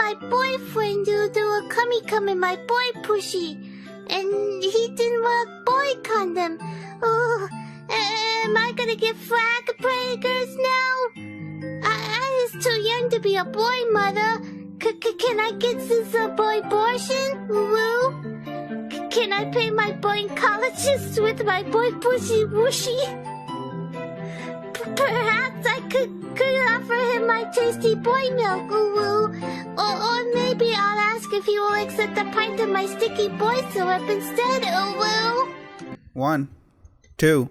my boyfriend to do a cummy in my boy pussy. And he didn't wear a boy condom. Oh, am I gonna get flag breakers now? I was too young to be a boy, mother. Can I get this boibortion? Woo? Can I pay my boy colleges with my boy pussy whooshy? Perhaps I could offer him my tasty boy milk, woo. Or maybe I'll ask if he will accept a pint of my sticky boy syrup instead, woo. 1, 2,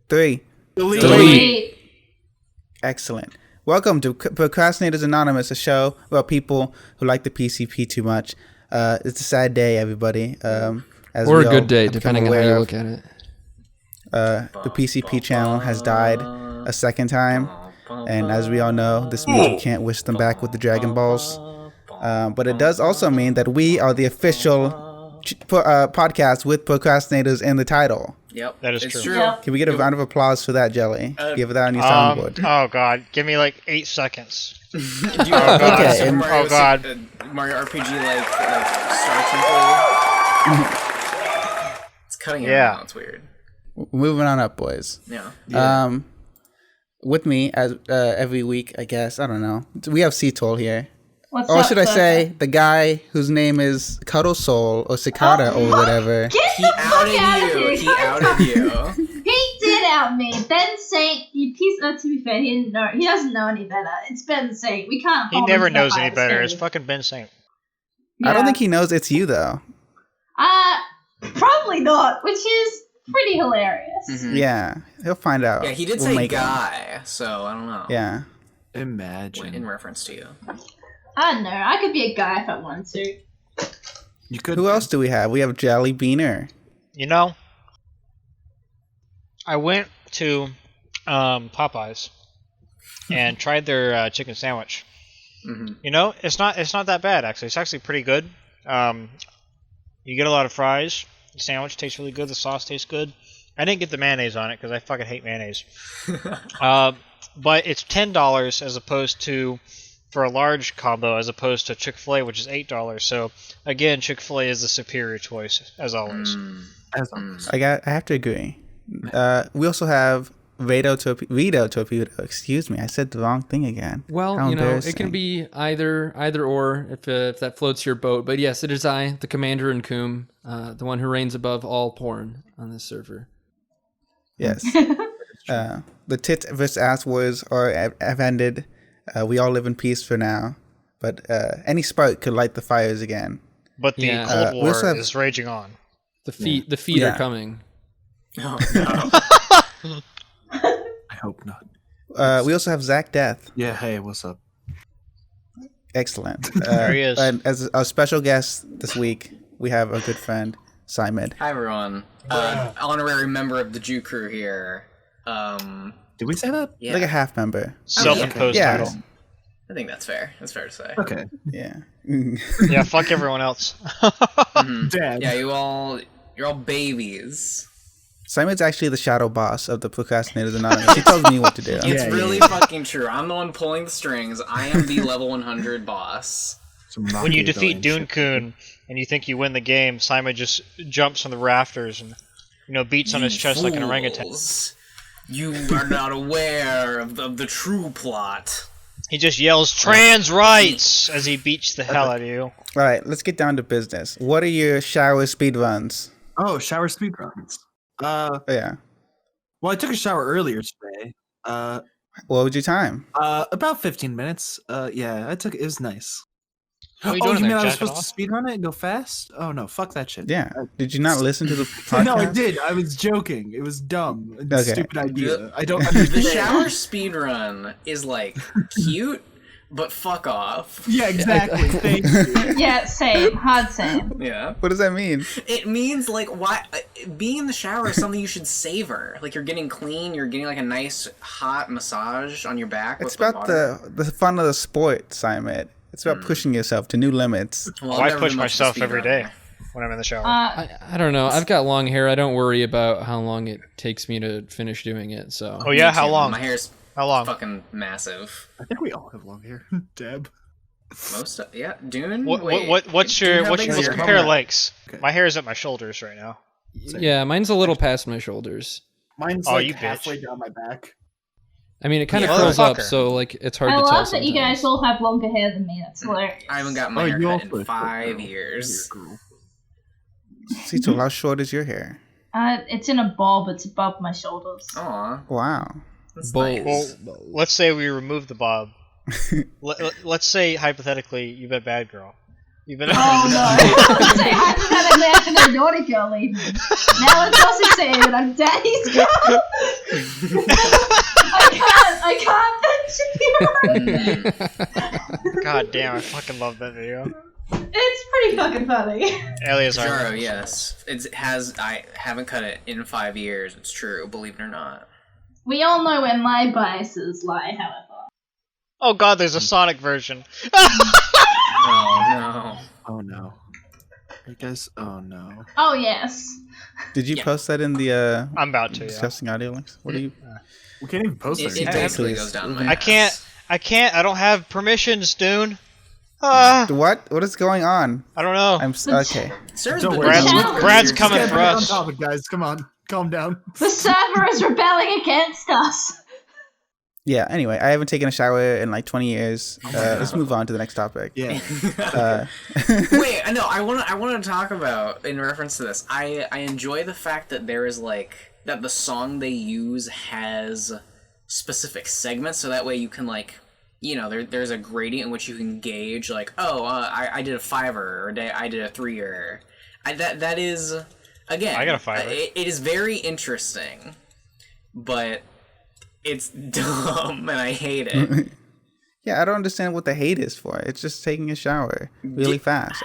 3. Delete. Excellent. Welcome to Procrastinators Anonymous, a show about people who like the PCP too much. It's a sad day, everybody. Or a good day, depending on how you look at it. The PCP channel has died a second time, and as we all know, this means we can't wish them back with the Dragon Balls. But it does also mean that we are the official podcast with Procrastinators in the title. Yep, that is true. Can we get a round of applause for that, Jelly? Give that on your soundboard. Oh god, give me like 8 seconds. Okay. Oh god. Mario RPG like Star Temple. It's cutting it out. It's weird. Moving on up, boys. Yeah. With me as every week, I guess. I don't know. We have C-Toll here. What's or up, should I say the guy whose name is Cuddle Soul or Cicada or whatever? He outed you. He did out me. Ben Saint. To be fair, he didn't know. He doesn't know any better. It's Ben Saint. We can't. He never knows any better. It's fucking Ben Saint. Yeah. I don't think he knows it's you though. Probably not. Which is pretty hilarious. Mm-hmm. Yeah, he'll find out. Yeah, he did say guy, so I don't know. Yeah. Imagine. In reference to you. I don't know. I could be a guy if I wanted to. You could. Who else do we have? We have JellyBeaner. You know, I went to Popeyes and tried their chicken sandwich. Mm-hmm. You know, it's not that bad actually. It's actually pretty good. You get a lot of fries. The sandwich tastes really good. The sauce tastes good. I didn't get the mayonnaise on it because I fucking hate mayonnaise. But it's $10 as opposed to, for a large combo, as opposed to Chick-fil-A, which is $8. So again, Chick-fil-A is the superior choice as always. As always. I have to agree. We also have ReidoTorpedo. Excuse me, I said the wrong thing again. Well, How you know, it embarrassing. can be either or if that floats your boat. But yes, it is I, the commander in Coom, the one who reigns above all porn on this server. Yes. The tit versus ass wars have ended. We all live in peace for now. But any spark could light the fires again. But the Cold War is raging on. The feet are coming. Oh, no. I hope not. We also have Zach Death. Yeah, hey, what's up? Excellent. There he is. And as our special guest this week, we have a good friend, Simon. Hi everyone. Honorary member of the Jew crew here. Did we say that? Yeah. Like a half member. Self-imposed title. I think that's fair. That's fair to say. Okay. Yeah. Yeah, fuck everyone else. Dad. Yeah, you're all babies. Simon's actually the shadow boss of the Procrastinators Anonymous. He tells me what to do. It's really fucking true. I'm the one pulling the strings. I am the level 100 boss. When you defeat Dune-kun and you think you win the game, Simon just jumps from the rafters and beats on his chest like an orangutan. You are not aware of the true plot. He just yells trans rights as he beats the hell out of you. All right, let's get down to business. What are your shower speedruns? Oh, shower speedruns. Yeah. Well, I took a shower earlier today. What was your time? About 15 minutes. Yeah, it was nice. What are you Oh, doing you mean there, I was jacking supposed to speedrun it and go fast? Oh no, fuck that shit. Yeah. Did you not listen to the podcast? No, I did. I was joking. It was dumb. Okay. Stupid idea. I don't The understand. shower speedrun is like cute, but fuck off. Yeah, exactly. Thank you. Yeah, same. Hard same. Yeah. What does that mean? It means like why being in the shower is something you should savor. Like you're getting clean, you're getting like a nice hot massage on your back. It's with about water. the fun of the sport, Simon. It's about pushing yourself to new limits. Well, I I've never push been much of a myself every speedrunner. day when I'm in the shower. I don't know. I've got long hair. I don't worry about how long it takes me to finish doing it. So. Oh yeah, how long? My hair's How long? fucking massive. I think we all have long hair. Deb. Yeah, Dune. What's Dune, your how big is let's your compare head? lengths. Okay. My hair is at my shoulders right now. Yeah, mine's a little past my shoulders. Mine's Oh, like you bitch. halfway down my back. I mean, it kind of Yeah. curls up, Motherfucker. so like it's hard I to tell love that you sometimes. guys all have longer hair than me. That's hilarious. I haven't got my you haircut also in a 5 short girl. years. You're a girl. Cecil, how short is your hair? It's in a bob. It's above my shoulders. Aw, Wow. that's Bold. nice. Well, let's say we remove the bob. Let's say hypothetically you've been a bad girl. You've been. Oh no! Say hypothetically, I've been a naughty girl even. Now it's also saying that I'm daddy's girl. I can't mention you. God damn! I fucking love that video. It's pretty fucking funny. Alias Jaro, Army. yes. I haven't cut it in 5 years. It's true, believe it or not. We all know where my biases lie, however. Oh god, there's a Sonic version. Oh Oh no. You guys, oh no. Oh yes. Did you Yeah. post that in the I'm about to. Yeah. discussing audio links? What are you? We can't even post no. It anything. basically please. goes down my I can't. I don't have permissions, Dune. Ah, What? What is going on? I don't know. Okay. Sarah's Don't been worry. doing Brad's- it for Brad's years. coming Let's for get back us. on topic, guys. Come on. Calm down. The server is rebelling against us. Yeah. Anyway, I haven't taken a shower in like 20 years. Let's move on to the next topic. Yeah. Wait, no, I want to talk about in reference to this. I enjoy the fact that there is like that the song they use has specific segments, so that way you can like, you know, there's a gradient in which you can gauge like, oh, I did a 5er or I did a 3er. That is again. I got a 5er. It is very interesting, but it's dumb and I hate it. Yeah, I don't understand what the hate is for. It's just taking a shower really fast.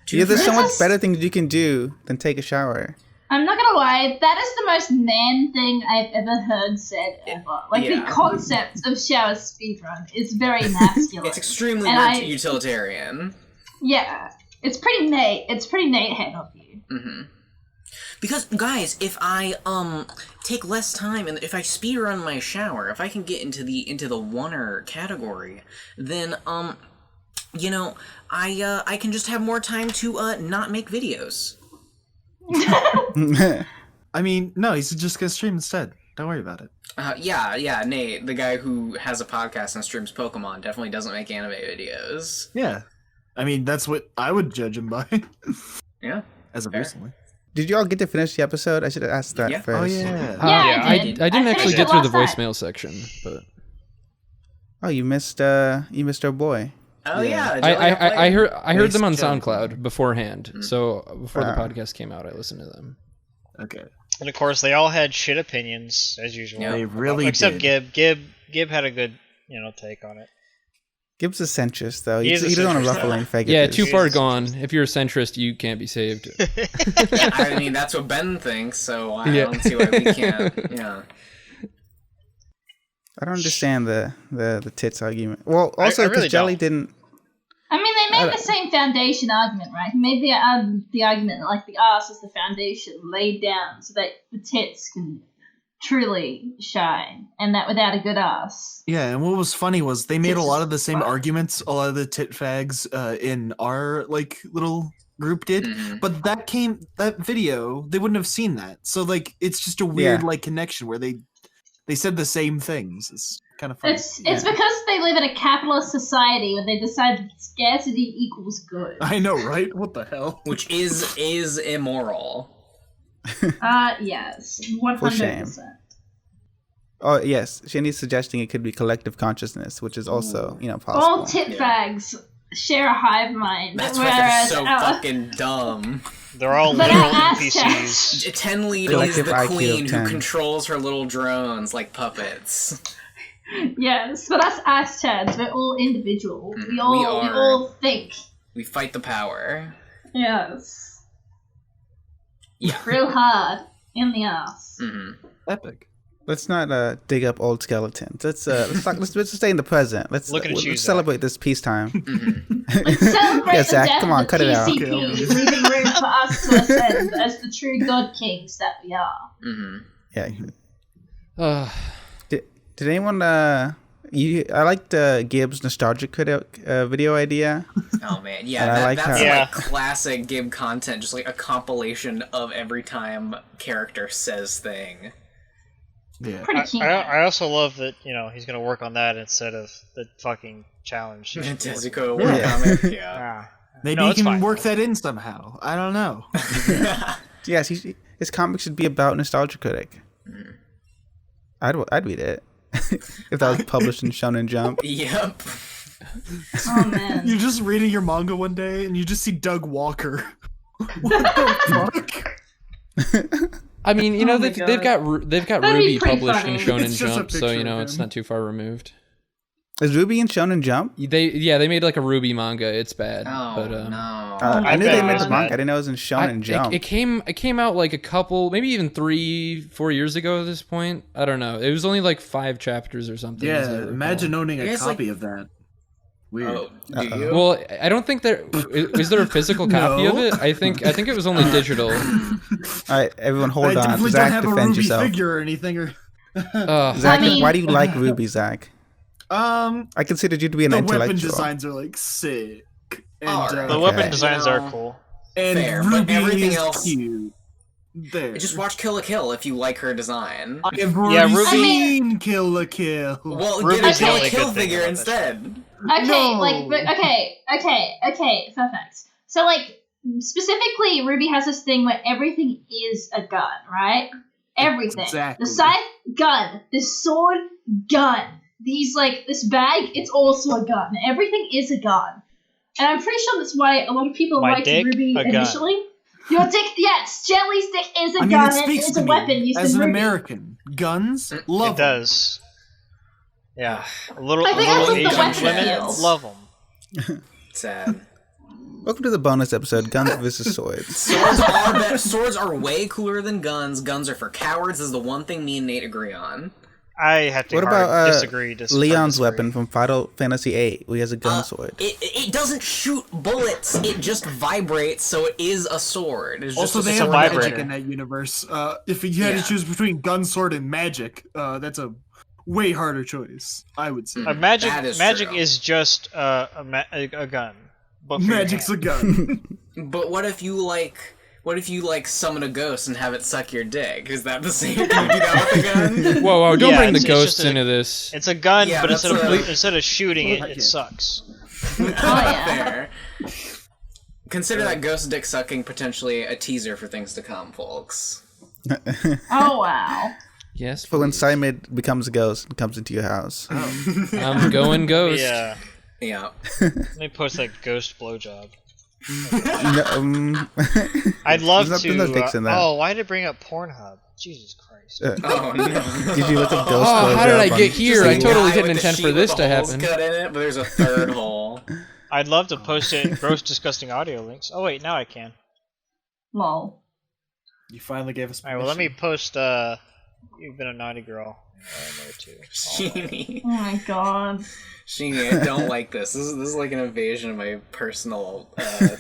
To Yeah, there's so much Yes. better things you can do than take a shower. I'm not gonna lie, that is the most man thing I've ever heard said ever. Like, Yeah. the concept of shower speedrun is very masculine. It's extremely And utilitarian. Yeah. It's pretty Nate. It's pretty Nate head of you. Mm-hmm. Because, guys, if I take less time and if I speedrun my shower, if I can get into the oneer category, then you know, I can just have more time to not make videos. I mean, no, he's just gonna stream instead. Don't worry about it. Yeah, Nate, the guy who has a podcast and streams Pokemon, definitely doesn't make anime videos. Yeah. I mean, that's what I would judge him by. Yeah. As of Fair. recently. Did you all get to finish the episode? I should have asked that Yeah. first. Oh, yeah. Yeah, I I did. didn't I actually finished get it through the last night. voicemail section, but Oh, you missed our boy. Oh Yeah. yeah. I heard them on Nice job. SoundCloud beforehand. So before the Wow. podcast came out, I listened to them. Okay. And of course, they all had shit opinions as usual. Yeah. They really Except did. Gib had a good, take on it. Gibbs a centrist, though. He He is a doesn't want to centrist, ruffle though. any feathers. Yeah, too far Jesus. gone. If you're a centrist, you can't be saved. I mean, that's what Ben thinks, so I Yeah. don't see why we can't. Yeah. I don't understand the tits argument. Well, I also because really Jelly don't. didn't. I mean, they made the same foundation argument, right? He made the argument that, like, the arse is the foundation laid down so that the tits can truly shine, and that without a good ass. Yeah, and what was funny was they made a lot of the same arguments a lot of the tit fags in our like little group did, Mhm. but that video they wouldn't have seen that. So like it's just a weird Yeah. like connection where they said the same things. It's kind of funny. It's because they live in a capitalist society where they decide that scarcity equals good. I know, right? What the hell? Which is immoral. Yes, 100%. Oh yes, Shandy's suggesting it could be collective consciousness, which is also possible. All tit Yeah. fags share a hive mind, That's why they're whereas so our- fucking dumb. They're all But literal our ass NPCs. Tenlead is Collective the IQ queen of who 10. controls her little drones like puppets. Yes, but us ass chads, we're all individual. Mhm, We all think. We fight the power. Yes. Yeah. Real hard in the ass. hmm Epic. Let's not dig up old skeletons. Let's let's stay in the present. Let's Look at you, Zach. celebrate this peacetime. Let's celebrate Yeah, the Zach, death come on, of cut it out. PCP, leaving room for us to ascend as the true god kings that we are. hmm Yeah. Uh, Did anyone I liked Gibbs' nostalgia critic video idea. Oh man, And yeah, I like that's how- like classic Gib content, just like a compilation of every time character says thing. Yeah. Pretty keen. I also love that, he's going to work on that instead of the fucking challenge. Tezuka Yeah. webcomic, yeah. Ah. Maybe No, you it's can fine. work that in somehow. I don't know. Yes, his comic should be about nostalgia critic. I'd read it if that was published in Shonen Jump. Yep. Oh man. You're just reading your manga one day and you just see Doug Walker. What the fuck? I mean, Oh my they've God. got That'd be Ruby pretty published funny. in Shonen It's just a Jump, so picture of it's him. not too far removed. Is Ruby in Shonen Jump? They made like a Ruby manga. It's bad. Oh but, no. I knew bet they it made was the manga. bad. I didn't know it was in Shonen Jump. It came out like a couple, maybe even 3-4 years ago at this point. I don't know. It was only like 5 chapters or something. as I Yeah, recall. imagine owning a You guys, copy of that. Weird. Oh, do you? Well, I don't think there is there a physical copy of No. it. I think it was only digital. All right, everyone, hold I on. definitely don't Zach, have a defend Ruby yourself. figure or anything. Or Zach, I mean- why do you like Ruby, Zach? I I considered you to be an the weapon intellectual. designs are like sick, and Alright. The Okay. weapon designs You are know, cool. and Fair, but Ruby everything is else- cute. There. Just watch Kill la Kill if you like her design. I have Yeah, already Ruby- seen Kill la Kill. Well, Ruby's get a the Kill la only Kill good thing figure about this instead. Okay, No. okay, fun facts. So, like, specifically, Ruby has this thing where everything is a gun, right? Everything. Exactly. The scythe, gun. The sword, gun. This bag, it's also a gun. Everything is a gun. And I'm pretty sure that's why a lot of people My liked dick, Ruby a gun. initially. Your dick, yes, Jelly's dick is a I mean, gun, it and speaks it's to a me weapon used as in an Ruby. American. Guns, love It 'em. does. Yeah. A little, I think that's little what the Asian weapon women is. love them. Sad. Welcome to the bonus episode, Guns vs. Swords. Swords are way cooler than guns. Guns are for cowards. Is the one thing me and Nate agree on. I have to What hard about disagree. Leon's weapon from Final Fantasy VIII, where he has a gun sword? It doesn't shoot bullets. It just vibrates, so it is a sword. It's just Also, a they it's a have sword. vibrator. magic in that universe. If you had Yeah. to choose between gun, sword, and magic, that's a way harder choice, I would say. Magic That is magic true. is just a gun. But for your Magic's a hand. gun. But what if you summon a ghost and have it suck your dick? Is that the same? Can you do that with a gun? Whoa, don't Yeah, bring the it's ghosts just a- into this. It's a gun, Yeah, but that's instead of shooting it, Well, it yeah. sucks. Oh, yeah. Fair. Consider that ghost dick sucking potentially a teaser for things to come, folks. Oh, wow. Yes. For when please. Simon becomes a ghost and comes into your house. I'm going ghost. Yeah. Yeah. Let me post that ghost blowjob. No, I'd love There's to. no fixing that. Oh, why did it bring up Pornhub? Jesus Christ. Oh no. Did you look up ghost Oh, how did I blowjob get on- here? I Just a totally guy didn't with a intend sheet for with this the to holes happen. Cut in it, but there's a third hole. I'd love to post it in gross, disgusting audio links. Oh wait, now I can. Lol. You finally gave us All right, well let me post. You've been a naughty girl. There too. Sheeny. Oh my god. Sheeny, I don't like this. This is like an invasion of my personal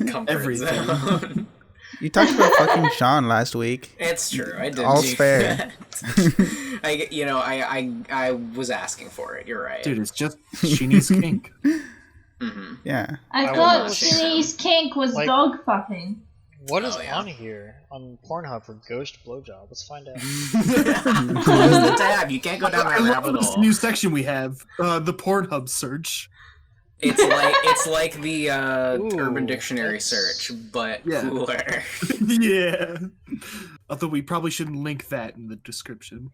comfort Everything. zone. You talked about fucking Sean last week. It's true. I did. All's do fair. that. I was asking for it. You're right. Dude, it's just she needs kink. Yeah. I I thought will- Shinny's kink was Like- dog fucking. What is Oh, yeah. on here on Pornhub for ghost blowjob? Let's find out. Close the tab. You can't go down I that love rabbit this hole. new section we have, the Pornhub search. It's like the Urban Ooh, Dictionary that's- search, but Yeah. cooler. Yeah. Although we probably shouldn't link that in the description.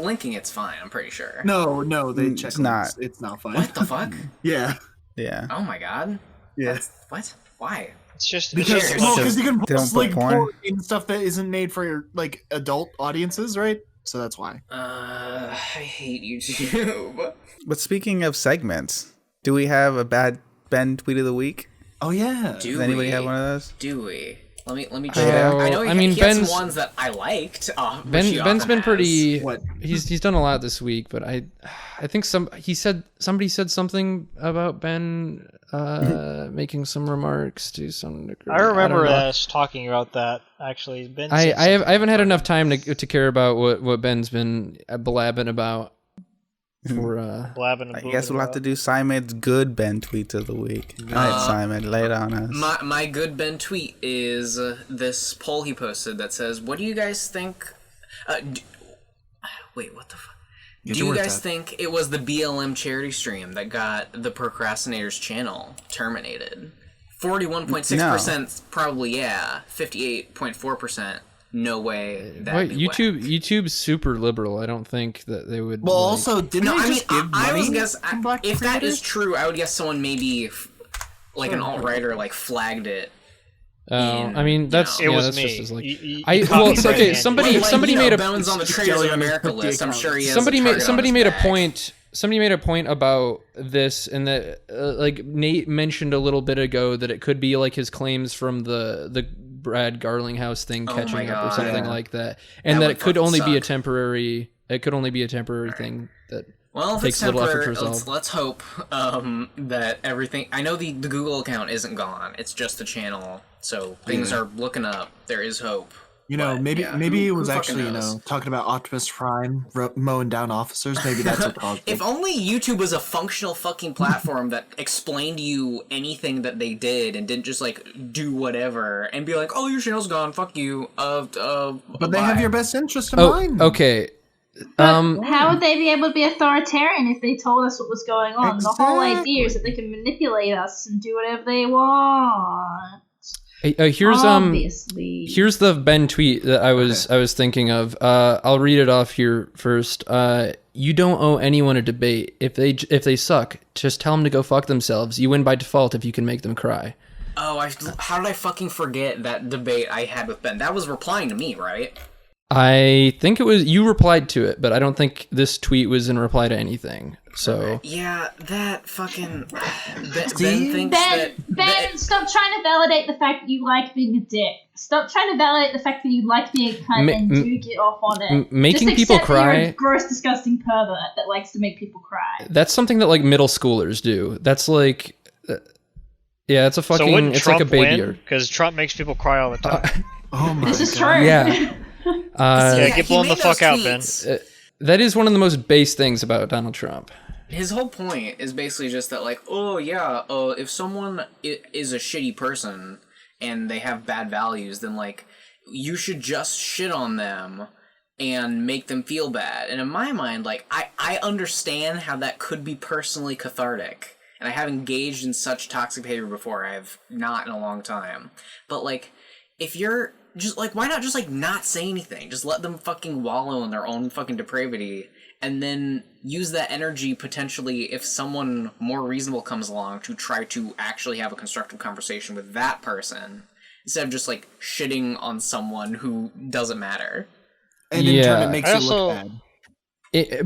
Linking it's fine. I'm pretty sure. No, they Mm, check it's links. not. It's not fine. What the fuck? Yeah. Yeah. Oh my god. Yeah. What? Why? It's just Because it's well, just- because you can They don't post put like porn? porn and stuff that isn't made for like adult audiences, right? So that's why. I hate YouTube. But speaking of segments, do we have a bad Ben tweet of the week? Oh yeah. Do Does anybody we? have one of those? Do we? Let me check. Oh, I know I mean, he had some Ben's- ones that I liked. which Ben he Ben's often been has. pretty. What? He's done a lot this week, but I think somebody said something about Ben making some remarks to some degree. I remember don't know. us talking about that. Actually, Ben. I said I haven't had enough time to care about what Ben's been blabbing about. for Blabbing I guess we'll have to do Simon's good Ben tweets of the week. All right, Simon, lay it on us. My good Ben tweet is this poll he posted that says, "What do you guys think?" Wait, what the fuck? Do you guys think it was the BLM charity stream that got the Procrastinators channel terminated? 41.6% probably yeah. 58.4% no way. Wait, YouTube's super liberal. I don't think that they would. Well, also, didn't they just give money? I was guess to black if that creators? is true, I would guess someone maybe like an alt-writer like flagged it. I mean, that's It was that's me. just as, like, You well, copied okay. my Somebody made a Bones on the Traders of America list. I'm sure he has somebody made a back. point. Somebody made a point about this, and that like Nate mentioned a little bit ago that it could be like his claims from the Brad Garlinghouse thing catching up or something like that, and that it could only be a temporary. It could only be a temporary thing that. Well, if takes it's little effort to temporary, resolve. let's hope that everything. I know the Google account isn't gone; it's just the channel, so things are looking up. There is hope. You know, But, maybe yeah, maybe who it was fucking actually knows? talking about Optimus Prime mowing down officers. Maybe that's what caused it. If only YouTube was a functional fucking platform that explained to you anything that they did and didn't just like do whatever and be like, "Oh, your channel's gone. Fuck you." But they have your best interest in Oh, mind. okay. But how would they be able to be authoritarian if they told us what was going on? The whole idea is that they can manipulate us and do whatever they want. Here's Obviously. here's the Ben tweet that I was thinking of. I'll read it off here first. You don't owe anyone a debate. If they suck, just tell them to go fuck themselves. You win by default if you can make them cry. Oh, how did I fucking forget that debate I had with Ben? That was replying to me, right? I think it was you replied to it, but I don't think this tweet was in reply to anything. So Yeah, that fucking Ben See? thinks that Ben, stop trying to validate the fact that you like being a dick. Stop trying to validate the fact that you like being a cunt and do get off on it. making Just people accept that you're cry. a gross, disgusting pervert that likes to make people cry. That's something that like middle schoolers do. That's like, yeah, it's a fucking. So wouldn't it's Trump like a baby. win? Because Trump makes people cry all the time. Oh my This is God. true. Yeah. Yeah, get he blown the made those fuck out, Ben. tweets. That is one of the most base things about Donald Trump. His whole point is basically just that, like, oh yeah, if someone is a shitty person and they have bad values, then like you should just shit on them and make them feel bad. And in my mind, like I understand how that could be personally cathartic, and I have engaged in such toxic behavior before. I have not in a long time, but like if you're just like, why not just like not say anything? Just let them fucking wallow in their own fucking depravity, and then use that energy potentially if someone more reasonable comes along to try to actually have a constructive conversation with that person instead of just like shitting on someone who doesn't matter. And in turn, Yeah. it makes I you look also- bad.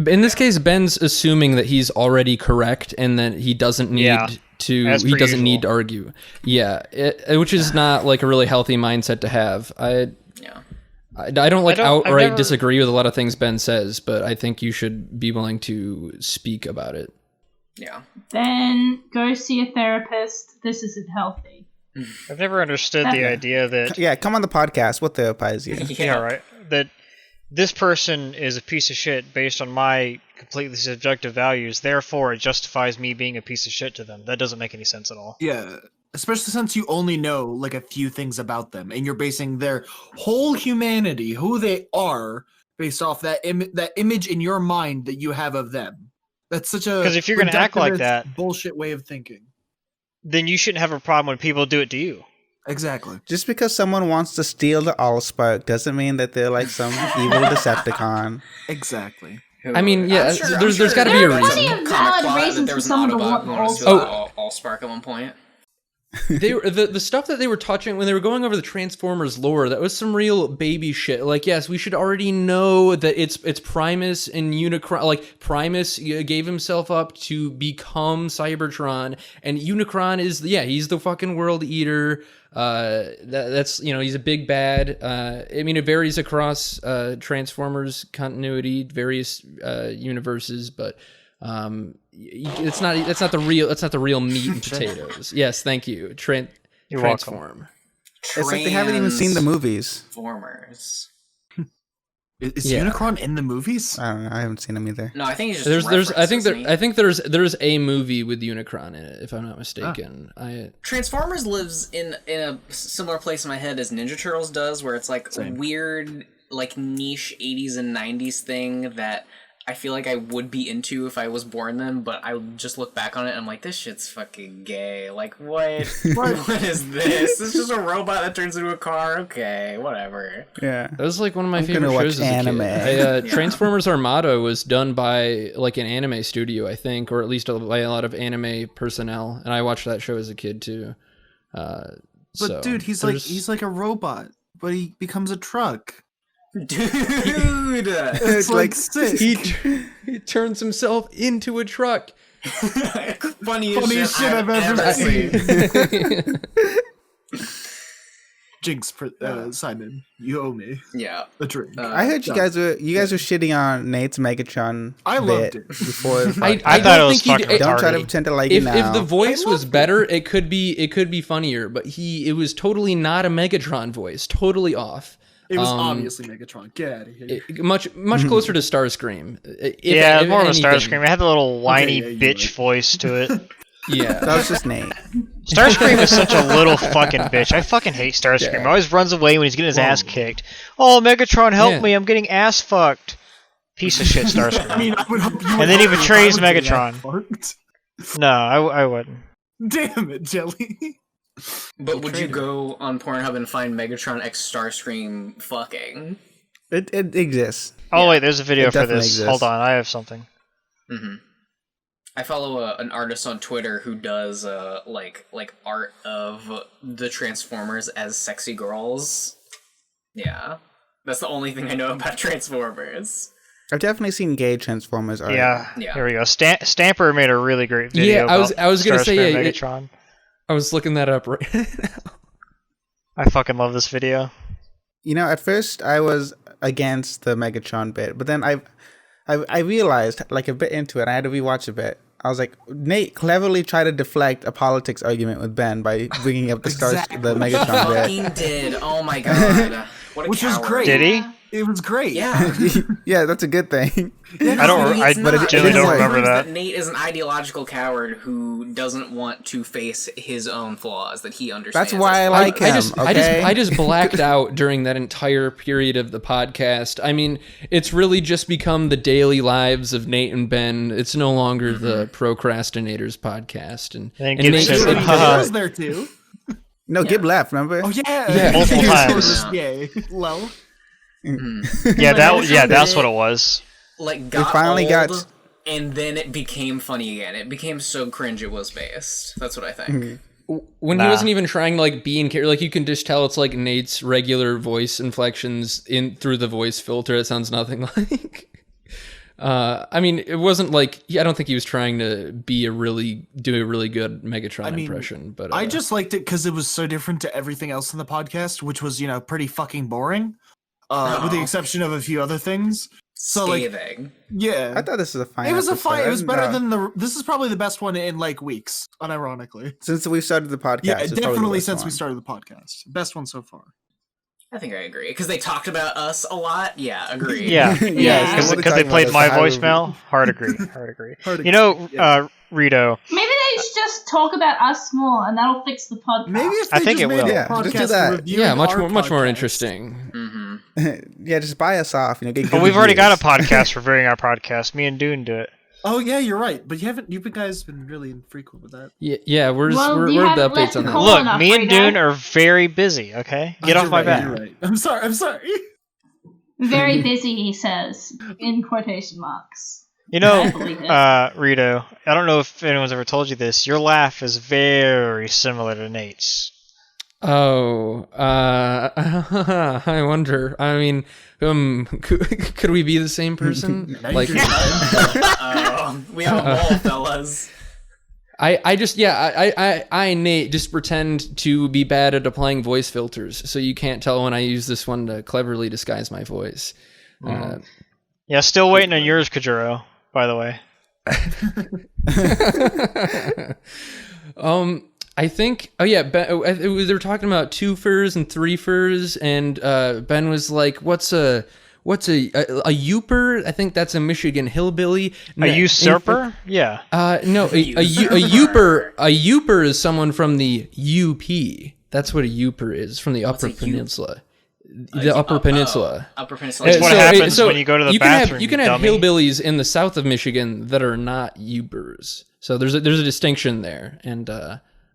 In this case, Ben's assuming that he's already correct and that he doesn't need to. as He per doesn't usual. need to argue. Yeah, which is not like a really healthy mindset to have. I don't like I've outright never- disagree with a lot of things Ben says, but I think you should be willing to speak about it. Yeah. Ben, go see a therapist. This isn't healthy. I've never understood the idea that Yeah, come on the podcast. We'll therapize you. yeah, right. That this person is a piece of shit based on my completely subjective values. Therefore, it justifies me being a piece of shit to them. That doesn't make any sense at all. Yeah, especially since you only know like a few things about them, and you're basing their whole humanity, who they are, based off that image in your mind that you have of them. That's such a 'Cause if you're gonna act like reductivist that- bullshit way of thinking. Then you shouldn't have a problem when people do it to you. Exactly. Just because someone wants to steal the Allspark doesn't mean that they're like some evil Decepticon. Exactly. I mean, yeah, I'm sure- there's I'm sure gotta be a There are plenty reason. of Comic valid plot that reasons there for was an someone to Autobot want who wanted to all. steal Allspark at one point. They were the stuff that they were touching when they were going over the Transformers lore. That was some real baby shit. Like, yes, we should already know that it's Primus and Unicron. Like, Primus gave himself up to become Cybertron, and Unicron is he's the fucking World Eater. That's he's a big bad. I mean, it varies across Transformers continuity, various universes, but. That's not the real meat and potatoes. Yes, thank you. You're Transform. It's like they haven't even seen the movies. Transformers. Is Yeah. Unicron in the movies? I don't know. I haven't seen him either. No, I think he's just I think there's a movie with Unicron in it, if I'm not mistaken. Transformers lives in a similar place in my head as Ninja Turtles does, where it's like a weird, like niche 80s and 90s thing that I feel like I would be into if I was born then, but I just look back on it and I'm like, this shit's fucking gay. Like, what? What is this? It's just a robot that turns into a car? Okay, whatever. Yeah. That was like one of my I'm favorite gonna watch shows as anime. a kid. Transformers Armada was done by like an anime studio, I think, or at least by a lot of anime personnel, and I watched that show as a kid too. But dude, he's like a robot, but he becomes a truck. Dude! It's like sick. he turns himself into a truck. Funniest shit I've ever seen. Jinx, Simon, you owe me. Yeah. A drink. I heard you guys were shitting on Nate's Megatron. I loved it Before. I thought it was fucking retarded. Don't try to pretend to like it now. If the voice was better, it could be funnier. But it was totally not a Megatron voice. Totally off. It was obviously Megatron. Get out of here. Much closer to Starscream. More of a Starscream. It had a little whiny bitch voice to it. Yeah. That was just Nate. Starscream is such a little fucking bitch. I fucking hate Starscream. He always runs away when he's getting his ass kicked. Oh, Megatron, help me! I'm getting ass fucked. Piece of shit, Starscream. I mean, I would hope you And then he betrays would Megatron. No, I wouldn't. Damn it, Jelly. But would you go on Pornhub and find Megatron X Starscream fucking? It exists. Oh wait, there's a video It for definitely this. exists. Hold on, I have something. Mm-hmm. I follow an artist on Twitter who does like art of the Transformers as sexy girls. Yeah, that's the only thing I know about Transformers. I've definitely seen gay Transformers art. Yeah. Yeah. Here we go. Stamper made a really great video. Yeah, I was gonna say Starscream yeah, Megatron. I was looking that up right now. I fucking love this video. You know, at first I was against the Megatron bit, but then I realized, like a bit into it, I had to rewatch a bit. I was like, Nate cleverly tried to deflect a politics argument with Ben by bringing up the the Megatron bit. Fucking did. Oh my god. What a Which was coward. great. Did he? It was great. Yeah. Yeah, that's a good thing. I generally don't remember that. Nate is an ideological coward who doesn't want to face his own flaws that he understands. That's why I like him. I just blacked out during that entire period of the podcast. I mean, it's really just become the daily lives of Nate and Ben. It's no longer the Procrastinators podcast. And Gib Nate says, really I was there too. No, Gib left, remember? Oh yeah. multiple times. Yay. Lol. Yeah, that's what it was. Like got finally old, got- and then it became funny again. It became so cringe it was based. That's what I think. when he wasn't even trying to like be in character, like you can just tell it's like Nate's regular voice inflections in through the voice filter. It sounds nothing like. I mean, it wasn't like I don't think he was trying to do a really good Megatron impression. But I just liked it because it was so different to everything else in the podcast, which was pretty fucking boring, with the exception of a few other things. So Scathing. I thought this was a fine. It was a episode. fine. It was better than this is probably the best one in like weeks, unironically. Since we started the podcast. Yeah, it's probably the definitely best since one. we started the podcast. Best one so far. I think I agree because they talked about us a lot. Yeah, agree. Yeah, Yeah. because they played my voicemail. Hard agree. You know, Redo. Maybe they should just talk about us more, and that'll fix the podcast. Maybe if I they think just it made will. a Yeah, podcast just do that. reviewing yeah, much our more podcast. interesting. Mm-hmm. Yeah, just buy us off. Get But good we've already got a reviews. podcast reviewing our podcast. Me and Dune do it. Oh yeah, you're right. But you guys been really infrequent with that. Yeah, we're you the haven't updates left on the that. call Look, enough, me and Rita. Dune are very busy. Okay, get off You're my right, back. You're right. I'm sorry. Very busy, he says, in quotation marks. You know, I believe it. Rito, I don't know if anyone's ever told you this. Your laugh is very similar to Nate's. Oh, I wonder. I mean, could we be the same person? Like, We have a wall, fellas. I Nate just pretend to be bad at applying voice filters, so you can't tell when I use this one to cleverly disguise my voice. Yeah, still waiting on yours, Kajuro, by the way. I think. Oh yeah, Ben, they were talking about 2 furs and 3 furs, and Ben was like, "What's a what's a Youper? I think that's a Michigan hillbilly. A usurper? Yeah. No, a Youper is someone from the UP. That's what a Youper is, from the Upper Peninsula. The Upper Peninsula. Upper Peninsula. That's what happens when you go to the bathroom. You can have hillbillies in the south of Michigan that are not Youpers. So there's a distinction there, and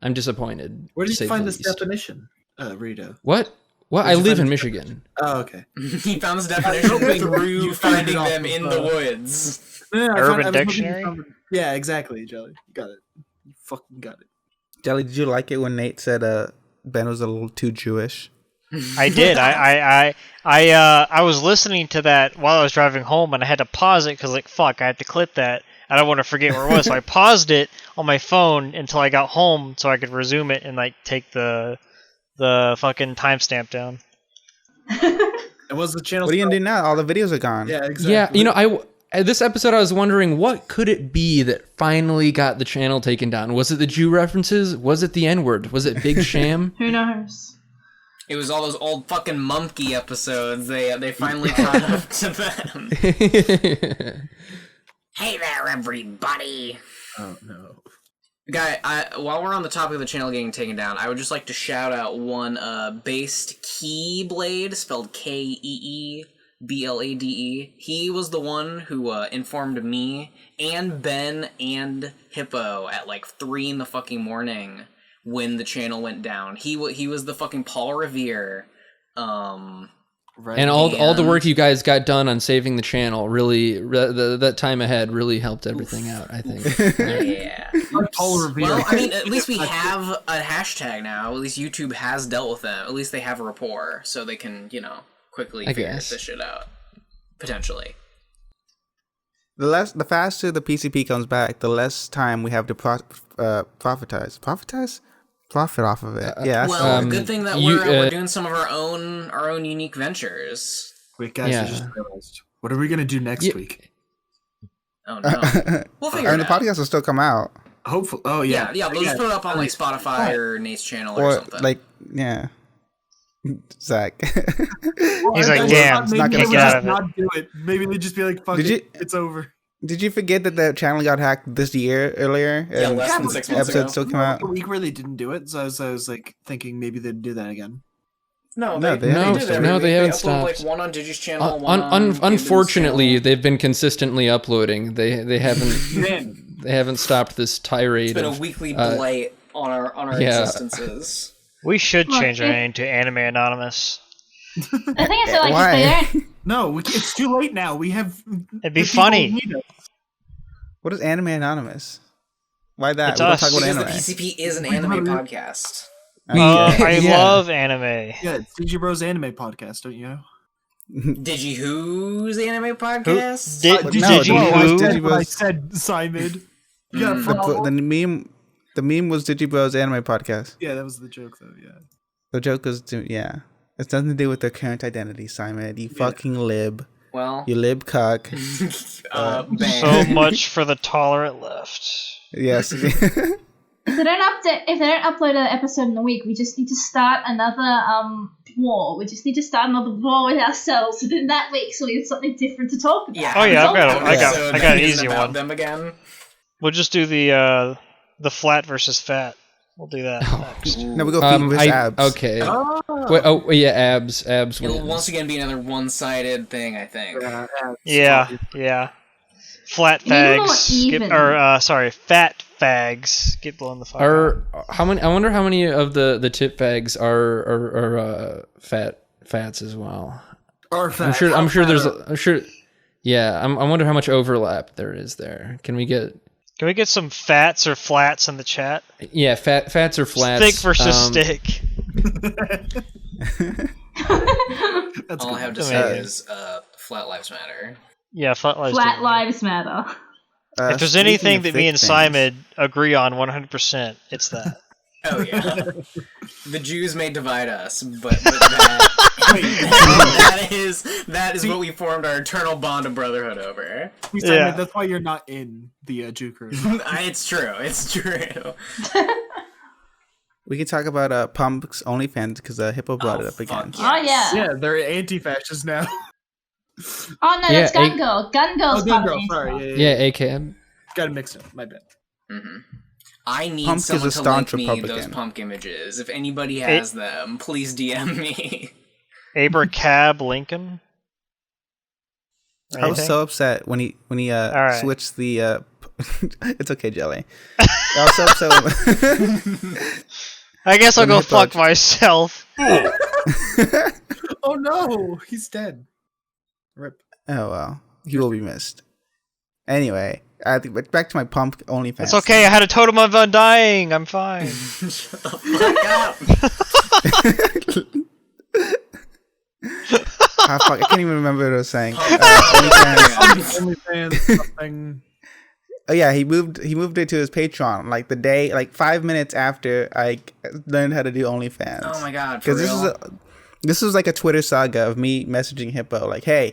I'm disappointed. Where did you find this least. definition, Rito? What? Well, I live in Michigan. Oh, okay. He found this definition through you finding them in the woods. Urban Dictionary? Yeah, exactly, Jelly. You got it. You fucking got it. Jelly, did you like it when Nate said Ben was a little too Jewish? I did. I was listening to that while I was driving home, and I had to pause it because, like, fuck, I had to clip that. I don't want to forget where it was, so I paused it on my phone until I got home, so I could resume it and like take the fucking timestamp down. It was the channel. What are you gonna do now? All the videos are gone. Yeah, exactly. Yeah, you know, this episode I was wondering, what could it be that finally got the channel taken down? Was it the Jew references? Was it the N-word? Was it Big Sham? Who knows? It was all those old fucking Mumkey episodes. They finally caught up to them. Hey there, everybody. Oh no. Guy, while we're on the topic of the channel getting taken down, I would just like to shout out one based Keyblade, spelled Keeblade. He was the one who informed me and Ben and Hippo at like 3 in the fucking morning when the channel went down. He was the fucking Paul Revere. Right. And all the work you guys got done on saving the channel really, that time ahead really helped everything out, I think. Yeah. Paul Revere. Well, I mean, at least we have a hashtag now. At least YouTube has dealt with them. At least they have a rapport, so they can, quickly figure this shit out. Potentially. The faster the PCP comes back, the less time we have to profitize. Profit off of it. Well, good thing that we're doing some of our own unique ventures. Wait, guys, I just realized. What are we gonna do next week? Oh no, we'll figure it the out. podcast will still come out. Hopefully. Oh yeah. Yeah. We'll just put it up on like Spotify or Nate's channel or something. Like, Zach. He's like, damn, Maybe can't get out of it. Not do it. Maybe they just be like, fuck it, it's over. Did you forget that the channel got hacked this year earlier? Yeah, less than 6 months ago. Episode still came out. A week where they didn't do it, so I was like thinking maybe they'd do that again. No, they haven't stopped. Like one on Digi's channel. One on unfortunately, they've been consistently uploading. They haven't stopped this tirade. It's been a weekly blight on our existences. We should change our name to Anime Anonymous. I think it's like if they don't. No, it's too late now. We have. It'd be funny. What is Anime Anonymous? Why that? It's we don't us. talk about Because anime. the PCP is an anime podcast. I love anime. Yeah, it's DJ Bros Anime Podcast, don't you know? Digi Who's anime podcast? I said Simon. Yeah, the meme was Digi Bros Anime Podcast. Yeah, that was the joke though. Yeah. The joke was it's nothing to do with their current identity, Simon. You fucking lib. Well, you lib cuck. So much for the tolerant left. Yes. If they don't upload an episode in a week, we just need to start another war. We just need to start another war with ourselves within that week, so we have something different to talk about. Yeah. Oh yeah, I got an easy one. Them again. We'll just do the flat versus fat. We'll do that next. No, we go feet versus abs. Okay. Wait, abs. It'll once again be another one-sided thing, I think. Yeah. Flat fags. Fat fags get blown the fuck out. I wonder how many of the tip fags are fats as well. I'm sure there's. Yeah, I wonder how much overlap there is there. Can we get some fats or flats in the chat? Yeah, fats or flats. Stick versus stick. All I have to say is Flat Lives Matter. Yeah, Flat Lives Matter. If there's anything that me and Simon agree on 100%, it's that. Oh yeah, the Jews may divide us, but that is what we formed our eternal bond of brotherhood over. Simon, that's why you're not in the Jew crew. It's true. We can talk about Pump's OnlyFans because Hippo brought it up again. Oh yeah. Yeah, they're anti-fascists now. Oh no, that's Gun Girl. Gun Girl's Gun part Girl, of sorry. Yeah, ACAB. Got it mixed up. My bad. I need Pump is someone a to link staunch me Republican. those pump images. If anybody has them, please DM me. Abracab Lincoln. I was so upset when he right. switched the. It's okay, Jelly. I was so upset. I guess I'll When go Hippo- fuck myself. Oh no, he's dead. Rip. Oh well, he will be missed. Anyway, I think but back to my pump OnlyFans. It's okay. I had a totem of undying. I'm fine. Shut the fuck up. Fuck, I can't even remember what I was saying. OnlyFans something. Oh yeah, he moved it to his Patreon like the day, like 5 minutes after I learned how to do OnlyFans. Oh my god, for Because real? this was like a Twitter saga of me messaging Hippo like, hey,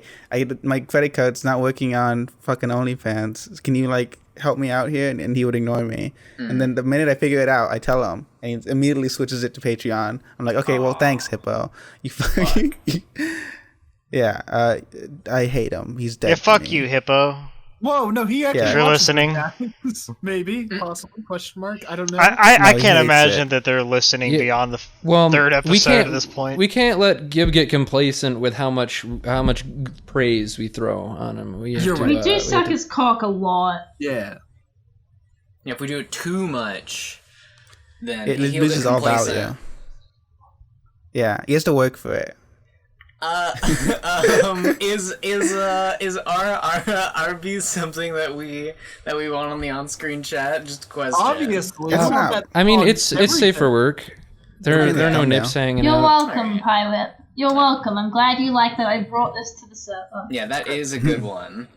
my credit card's not working on fucking OnlyFans. Can you like help me out here? And he would ignore me. And then the minute I figure it out, I tell him, and he immediately switches it to Patreon. I'm like, okay, well, thanks, Hippo. You fucking yeah. I hate him. He's dead. Yeah, to fuck me. you, Hippo. Whoa, no, he actually. Yeah. If you're watches listening. the Maybe, possibly, question mark. I don't know. I No, he can't hates imagine it. that they're listening Yeah, beyond the Well, third we episode can't at this point. We can't let Gib get complacent with how much praise we throw on him. We have You're to, right. We do have suck to- his cock a lot. Yeah. Yeah, if we do it too much, then It he'll get loses all complacent. value. Yeah, he has to work for it. Is Ara Ara Arby something that we want on the on-screen chat? Just a question. Obviously. It's I want not. that I mean, on it's safe for everything. work. There Everything are no thumbnail. nips hanging You're out. welcome, Pilot. You're welcome. I'm glad you like that I brought this to the server. Yeah, that is a good one.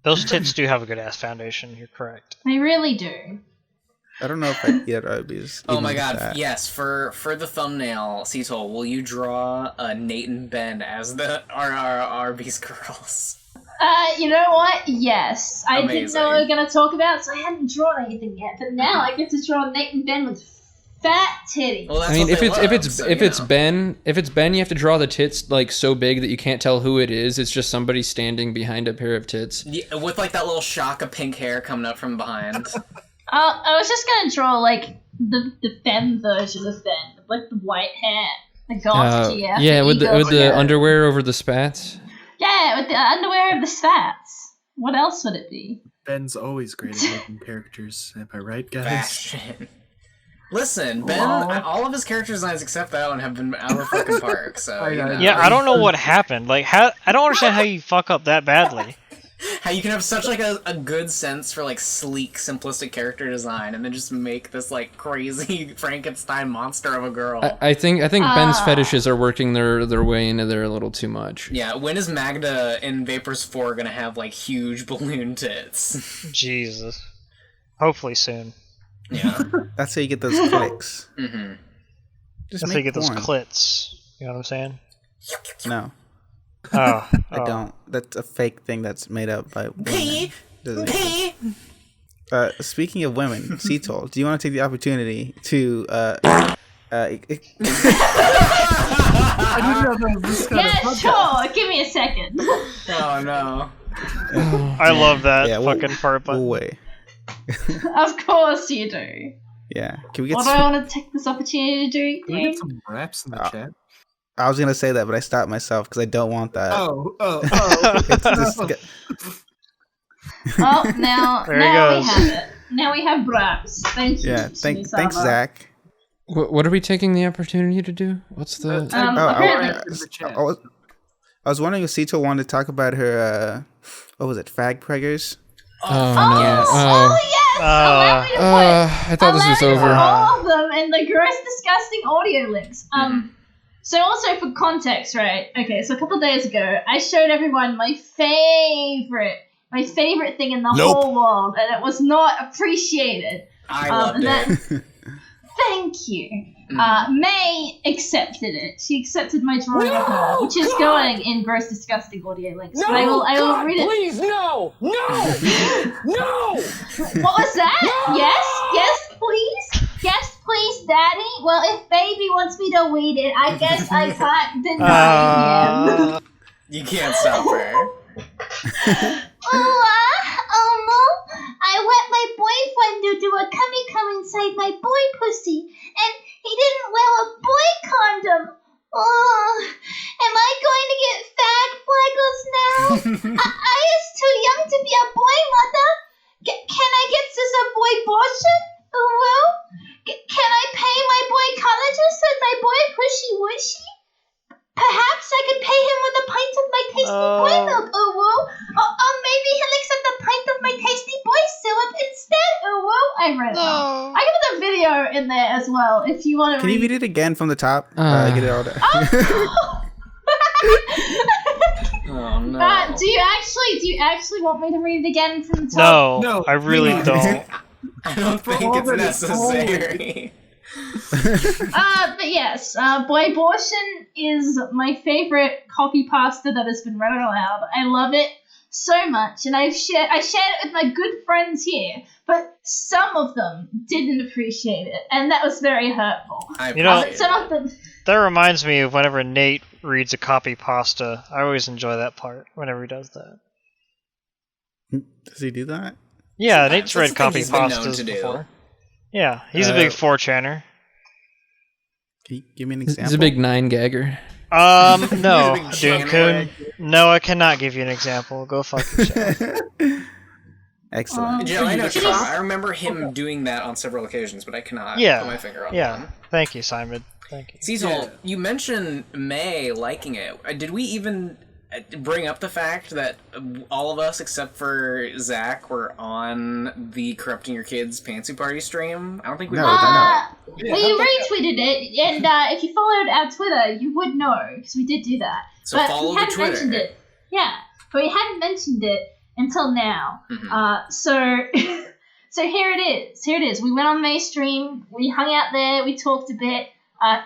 Those tits do have a good ass foundation. You're correct. They really do. I don't know if I get Arby's. Oh even my with god, that. yes, for the thumbnail, Cetol, will you draw Nate and Ben as the Ara Arby's girls? You know what? Yes. I didn't Amazing. know what we were going to talk about, so I hadn't drawn anything yet. But now I get to draw Nate and Ben with fat titties. Well, that's I mean, what if they it's love, so, Ben, you have to draw the tits like so big that you can't tell who it is. It's just somebody standing behind a pair of tits. Yeah, with like that little shock of pink hair coming up from behind. I was just going to draw, like, the femme version of Ben. Like, the white hair. The goth GF. Yeah, with the ego. underwear over the spats. Yeah, with the underwear of the spats. What else would it be? Ben's always great at making characters. Am I right, guys? Fashion. Listen, Ben, Aw. all of his character designs except that one have been out of the fucking park, so, I you know. know. Yeah, I don't know what happened. Like, how I don't understand how you fuck up that badly. How you can have such, like, a good sense for, like, sleek, simplistic character design, and then just make this, like, crazy Frankenstein monster of a girl. I think Ben's fetishes are working their way into there a little too much. Yeah, when is Magda in Vapors 4 gonna have, like, huge balloon tits? Jesus. Hopefully soon. Yeah. That's how you get those clicks. Mm-hmm. Just That's how you make get those porn. clits. You know what I'm saying? No, Oh, I don't. That's a fake thing that's made up by women. Pee! Doesn't- Pee! Speaking of women, Cetol, do you want to take the opportunity to I didn't know that was this kind Yeah, of podcast. sure. Give me a second. Oh, no. I love that Yeah, fucking part. But we'll wait. Of course you do. Yeah, can we get? What do I want to take this opportunity to do? Can we get some raps in the chat? I was gonna say that, but I stopped myself because I don't want that. Oh. It's just, Oh, now There he now we goes. have it. Now we have raps. Thank you. yeah. Sumisama. Thanks, Zach. What are we taking the opportunity to do? What's the? Apparently- I was wondering if Cetol wanted to talk about her. What was it? Fag preggers. Oh no! Yes. Oh, Yes! Allow me to put I thought this was allow me to put over. all of them in the gross, disgusting audio links. So also for context, right? Okay, so a couple of days ago, I showed everyone my favorite thing in the whole world, and it was not appreciated. I loved it. Thank you. May accepted it. She accepted my drawing of her, which is going in gross, disgusting audio links. But I will read it. Please, no! No! No! What was that? Yes, please. Yes, please, Daddy. well, if Baby wants me to read it, I guess I can't deny him. You can't stop her. I let my boyfriend do a come inside my boy pussy, and he didn't wear a boy condom. Am I going to get fag flaggers now? I is too young to be a boy mother. Can I get this a boibortion? Can I pay my boy colleges with my boy pushy wushy? Perhaps I could pay him with a pint of my tasty boy milk, or maybe he'll accept a pint of my tasty boy syrup instead, I read it wrong. I can put the video in there as well if you want to Can you read it again from the top? Get it all down. Oh no. Do you actually want me to read it again from the top? No, I really don't. I don't think it's necessary. But yes, Boibortion is my favorite copy pasta that has been read aloud. I love it so much, and I shared it with my good friends here, but some of them didn't appreciate it, and that was very hurtful. Some of them. That reminds me of whenever Nate reads a copy pasta. I always enjoy that part whenever he does that. Does he do that? Yeah, Nate's read copy he's been known pastas to do. before. Yeah, he's a big 4chaner. Can you give me an example? He's a big 9-gagger. No, Big Doom-kun. No, I cannot give you an example. Go fuck yourself. Excellent. Jill, I know Trump. I remember him doing that on several occasions, but I cannot put my finger on one. Thank you, Simon. Thank you. Cecil, you mentioned May liking it. Did we even bring up the fact that all of us except for Zach were on the Corrupting Your Kids Pantsuit Party stream? I don't think we We retweeted it, and if you followed our Twitter, you would know, because we did do that. So but follow we the hadn't Twitter. mentioned it. Yeah, but we hadn't mentioned it until now. So here it is. Here it is. We went on May's stream. We hung out there. We talked a bit.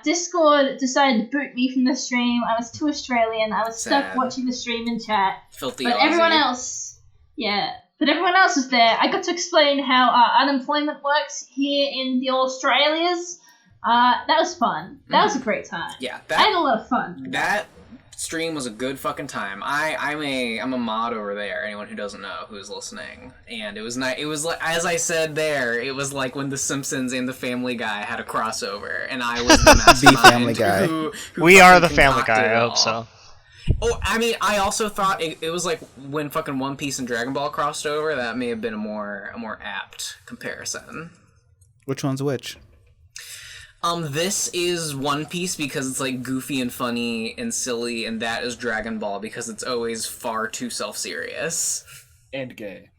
Discord decided to boot me from the stream. I was too Australian. I was stuck watching the stream in chat. Filthy But Aussie. everyone else was there. I got to explain how unemployment works here in the Australias. That was fun. That was a great time. Yeah, I had a lot of fun. That stream was a good fucking time. I'm a mod over there. Anyone who doesn't know who's listening, and it was nice. It was like, as I said there, it was like when The Simpsons and The Family Guy had a crossover, and I was the mastermind. The Family Guy. Who We are the Family concocted Guy. it I hope all. so. Oh, I mean, I also thought it was like when fucking One Piece and Dragon Ball crossed over. That may have been a more apt comparison. Which one's which? This is One Piece because it's like goofy and funny and silly, and that is Dragon Ball because it's always far too self-serious. And gay.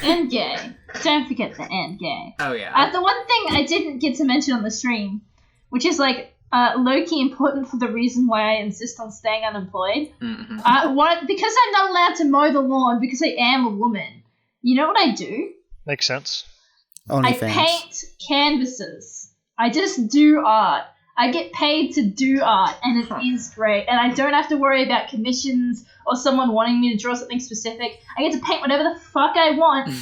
And gay. Don't forget the and gay. Oh yeah. The one thing I didn't get to mention on the stream, which is like low-key important for the reason why I insist on staying unemployed. Mm-hmm. Because I'm not allowed to mow the lawn because I am a woman. You know what I do? Makes sense. OnlyFans. I paint canvases. I just do art. I get paid to do art, and it is great. And I don't have to worry about commissions or someone wanting me to draw something specific. I get to paint whatever the fuck I want,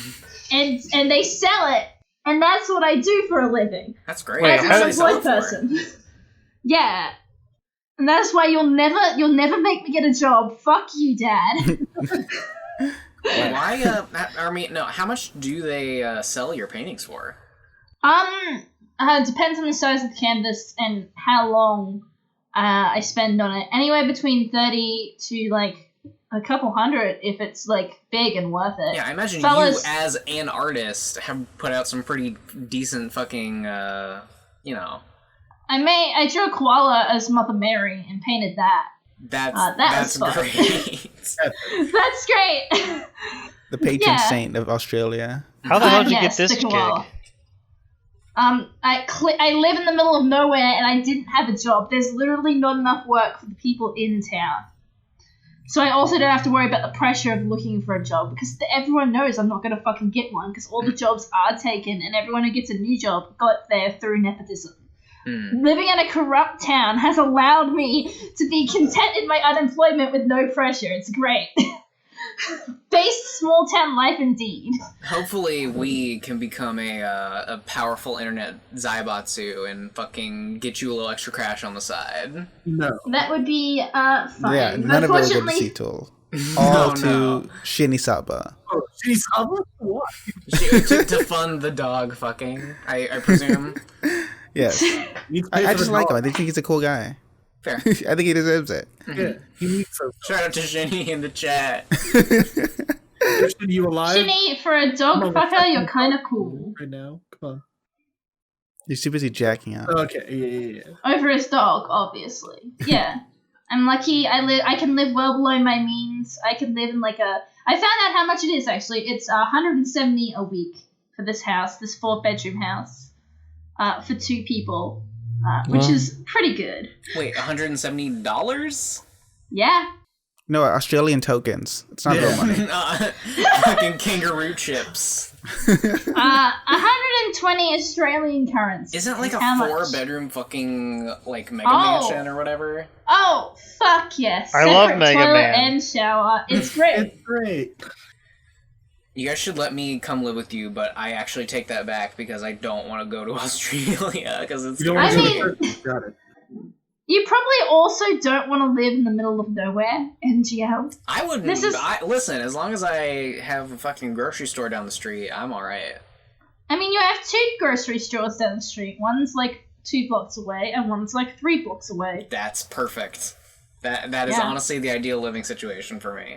and they sell it. And that's what I do for a living. That's great. Wait, As how an do they sell it employed for? person. Yeah. And that's why you'll never make me get a job. Fuck you, Dad. Why? I mean, no. How much do they sell your paintings for? It depends on the size of the canvas and how long I spend on it. Anywhere between 30 to like a couple hundred if it's like big and worth it. Yeah, I imagine Fellas, you as an artist have put out some pretty decent fucking, you know. I drew a koala as Mother Mary and painted that. That's was fun. great. That's great. The patron saint of Australia. How the hell did you Yes, get this the gig? koala. I live in the middle of nowhere and I didn't have a job. There's literally not enough work for the people in town. So I also don't have to worry about the pressure of looking for a job because everyone knows I'm not going to fucking get one because all the jobs are taken and everyone who gets a new job got there through nepotism. Living in a corrupt town has allowed me to be content in my unemployment with no pressure. It's great. Based small town life indeed. Hopefully we can become a powerful internet Zaibatsu and fucking get you a little extra cash on the side. No. That would be fine. Yeah, none of it will go to Unfortunately, Seattle. All No, to no. Shinisaba. Oh, she's what? to fund the dog fucking, I presume. Yes. You pay I for just the like him. dog. I think he's a cool guy. Fair. I think he deserves it. Yeah, he needs some. Shout out to Shinny in the chat. Christian, you alive Shinny, for a dog fucker, you're kind of cool. right now? Come on. You're too busy jacking out. Okay, yeah. Over his dog, obviously. Yeah. I'm lucky I can live well below my means. I can live in like a... I found out how much it is, actually. It's 170 a week for this house, this 4-bedroom house, for 2 people, which is pretty good. Wait, $170? Yeah. No, Australian tokens. It's not real money. Fucking kangaroo chips. 120 Australian currency. Isn't it like is a how much. 4-bedroom fucking like mega Oh. mansion or whatever? Oh, fuck yes. I love Separate Mega toilet Man. and shower. It's great. It's great. You guys should let me come live with you, but I actually take that back because I don't want to go to Australia because it's. You don't I want to mean- go to Got it. You probably also don't want to live in the middle of nowhere, NGL. I wouldn't. This is- Listen, as long as I have a fucking grocery store down the street, I'm alright. I mean, you have 2 grocery stores down the street. One's like 2 blocks away, and one's like 3 blocks away. That's perfect. That is Yeah. honestly the ideal living situation for me.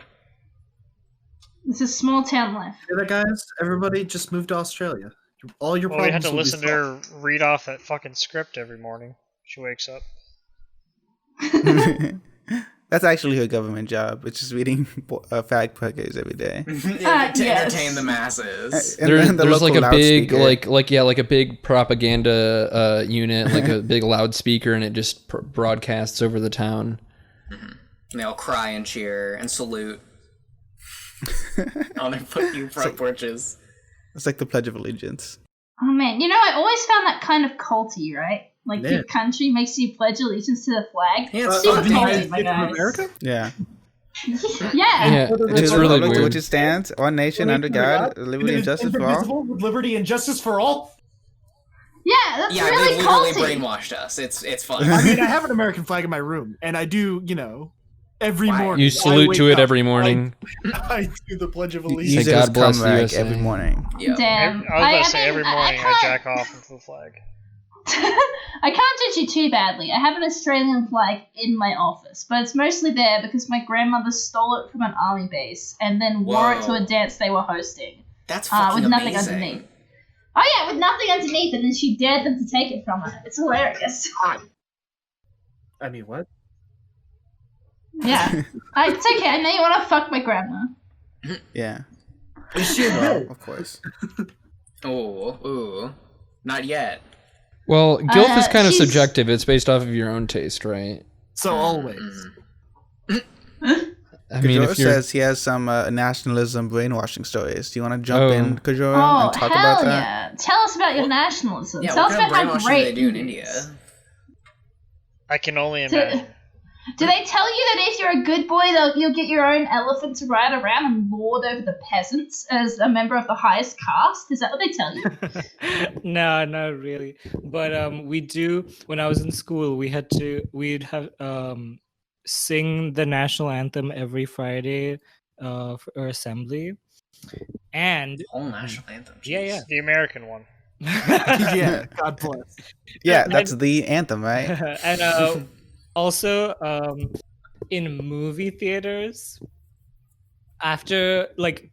This is small town life. Hear that, guys? Everybody just moved to Australia. All your Well, we had problems to will be listen to solved. her read off that fucking script every morning. She wakes up. That's actually her government job. It's just reading fact checkers every day. to yes. entertain the masses. And then the There's like local a big loudspeaker. like a big propaganda unit, like a big loudspeaker, and it just broadcasts over the town. And they all cry and cheer and salute on their fucking front porches. It's like the Pledge of Allegiance. Oh man, you know, I always found that kind of culty, right? Like, Yeah. your country makes you pledge allegiance to the flag. Yeah, it's Super the United culty, my States of guys. America? Yeah. Yeah. Yeah, To it's the really republic to weird. which it stands, one nation under God, liberty and justice for all. Indivisible, with liberty and justice for all. Yeah, that's Yeah, really they literally culty. brainwashed us. It's fun. I mean, I have an American flag in my room, and I do, you know, every Why? morning. You I salute wake to it up, every morning. I do the Pledge of Use Allegiance. it God as bless the comeback USA. every morning. Yeah. Damn. I was about to say mean, every morning I can't- jack off into the flag. I can't judge you too badly. I have an Australian flag in my office, but it's mostly there because my grandmother stole it from an army base and then wore it to Whoa. a dance they were hosting. That's fucking With nothing amazing. underneath. Oh yeah, with nothing underneath, and then she dared them to take it from her. It's hilarious. I mean, what? Yeah. It's okay, I know you want to fuck my grandma. Yeah. Is she a Well, bitch? of course. Ooh. Not yet. Well, guilt is kind of she's- subjective. It's based off of your own taste, right? So always. I mean, Kajoro if you're says he has some nationalism brainwashing stories. Do you want to jump Oh. in, Kajoro, Oh, and talk hell about that? yeah. Tell us about your nationalism. Yeah, Tell what us kind of about how brainwashing do great they do in it India? is. I can only Do, imagine. do they tell you that if you're a good boy, you'll get your own elephant to ride around and lord over the peasants as a member of the highest caste? Is that what they tell you? No, not really. But we do. When I was in school, we'd have sing the national anthem every Friday for our assembly, and Whole national anthem. yeah. The American one. Yeah, God bless. Yeah, that's the anthem, right? and also in movie theaters, after like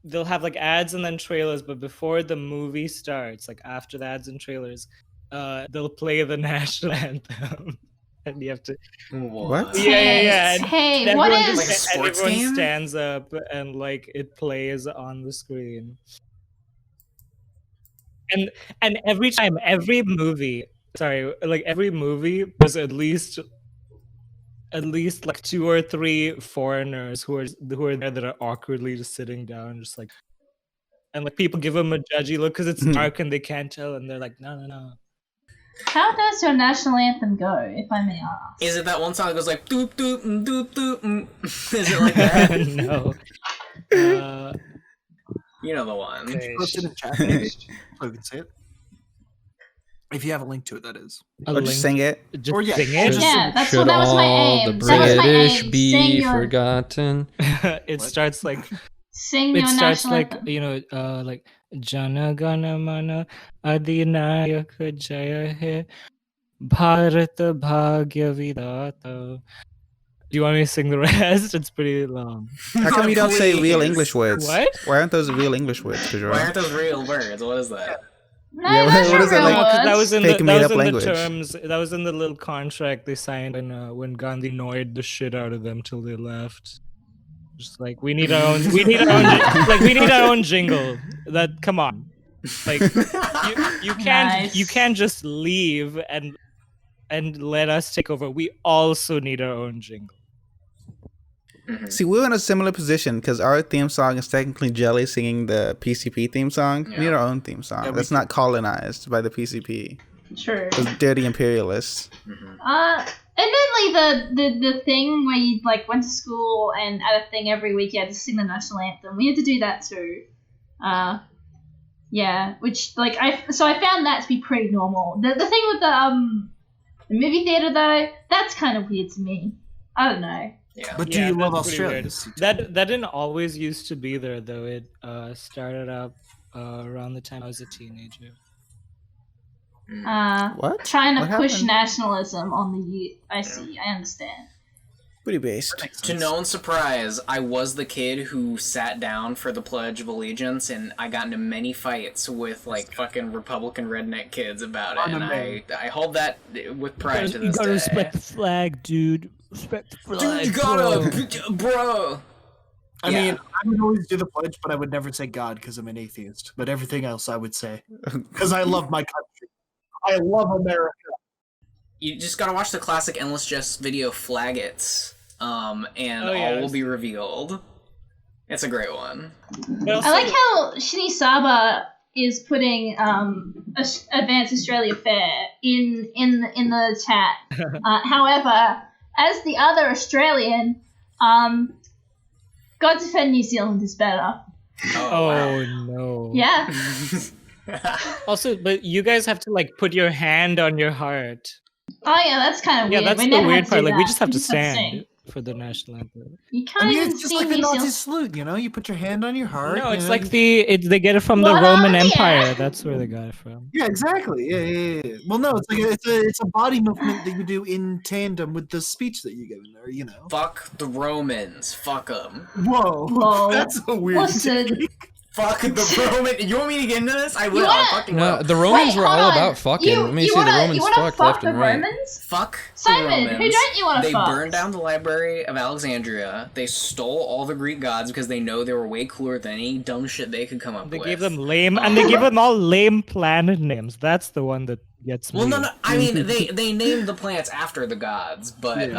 they'll have like ads and then trailers, but before the movie starts, like after the ads and trailers, they'll play the national anthem. And you have to What? yeah and Hey, what everyone is... Like a sports everyone game? stands up and like it plays on the screen. And every time, every movie there's at least like 2 or 3 foreigners who are there that are awkwardly just sitting down, just like, and like people give them a judgy look because it's dark and they can't tell, and they're like, no. How does your national anthem go, if I may ask? Is it that one song that goes like doop doop doop doop? Is it like that? No. You know the one. Post it in chat, maybe, so we can see it. If you have a link to it, that is. Or just sing it. Just Or yeah, sing it. Yeah, that Should was my all aim. the That was my British aim. be Sing your, forgotten? It starts like sing it your starts national like anthem. like Jana Gana Mana Adinayaka Jaya He Bharat Bhagya Vidata. Do you want me to sing the rest? It's pretty long. How come you don't say real Please. English words? What? Why aren't those real English words, Why Kajora? aren't those real words? What is that? No, Yeah, those what are is it real like? No, 'cause that was words. in Fake the made-up in language. the terms. That was in the little contract they signed when Gandhi annoyed the shit out of them till they left. Just like we need our own, we need our own jingle. That come on, like you can't Nice. just leave and let us take over. We also need our own jingle. See, we're in a similar position because our theme song is technically Jelly singing the PCP theme song. We need our own theme song. Yeah, we That's not colonized by the PCP. True. Those dirty imperialists. Admittedly, the thing where you like went to school and at a thing every week you had to sing the national anthem. We had to do that too. Yeah, which like I found that to be pretty normal. The thing with the movie theater though, that's kind of weird to me. I don't know. Yeah. But do Yeah, you love that's pretty Australia? weird. That didn't always used to be there though. It started up around the time I was a teenager. What? Trying to What push happened? nationalism on the youth. I see. I understand. Booty based. To no one's surprise, I was the kid who sat down for the Pledge of Allegiance, and I got into many fights with like fucking Republican redneck kids about it, and I hold that with pride to this day. the flag, dude. Respect the flag. Dude, you gotta, bro. I Yeah. mean, I would always do the pledge, but I would never say God because I'm an atheist. But everything else I would say because I love my country. I love America. You just gotta watch the classic Endless Jest video Flag It, and Oh, yeah, all will I've be revealed. It's a great one. I like how Shinny Saba is putting Advanced Australia Fair in the chat. However, as the other Australian, God Defend New Zealand is better. Oh no. Yeah. Also, but you guys have to like put your hand on your heart. Oh yeah, that's kind of Yeah, weird. that's We the never weird had to part. do Like we that. just have to sing. stand for the national anthem. You can't I mean, even it's just see like the New Nazi Zealand. salute, you know? You put your hand on your heart. No, you it's know, like they get it from the Well, Roman yeah. Empire. That's where they got it from. Yeah, exactly. Yeah. Well, no, it's like it's a body movement that you do in tandem with the speech that you give in there. You know. Fuck the Romans. Fuck them. Whoa, Whoa. that's a weird Listen. take. Fuck the Roman. You want me to get into this? I will. wanna- I fucking No, will. the Romans Wait, were hold all on. about fucking. Let me you see, wanna, the Romans you wanna fucked fuck left the and right. Romans? Fuck Simon, the Romans. who don't you wanna They fuck? burned down the Library of Alexandria. They stole all the Greek gods because they know they were way cooler than any dumb shit they could come up They with. gave them lame, and they gave them all lame planet names. That's the one that gets me. Well, no. I mean, they named the planets after the gods, but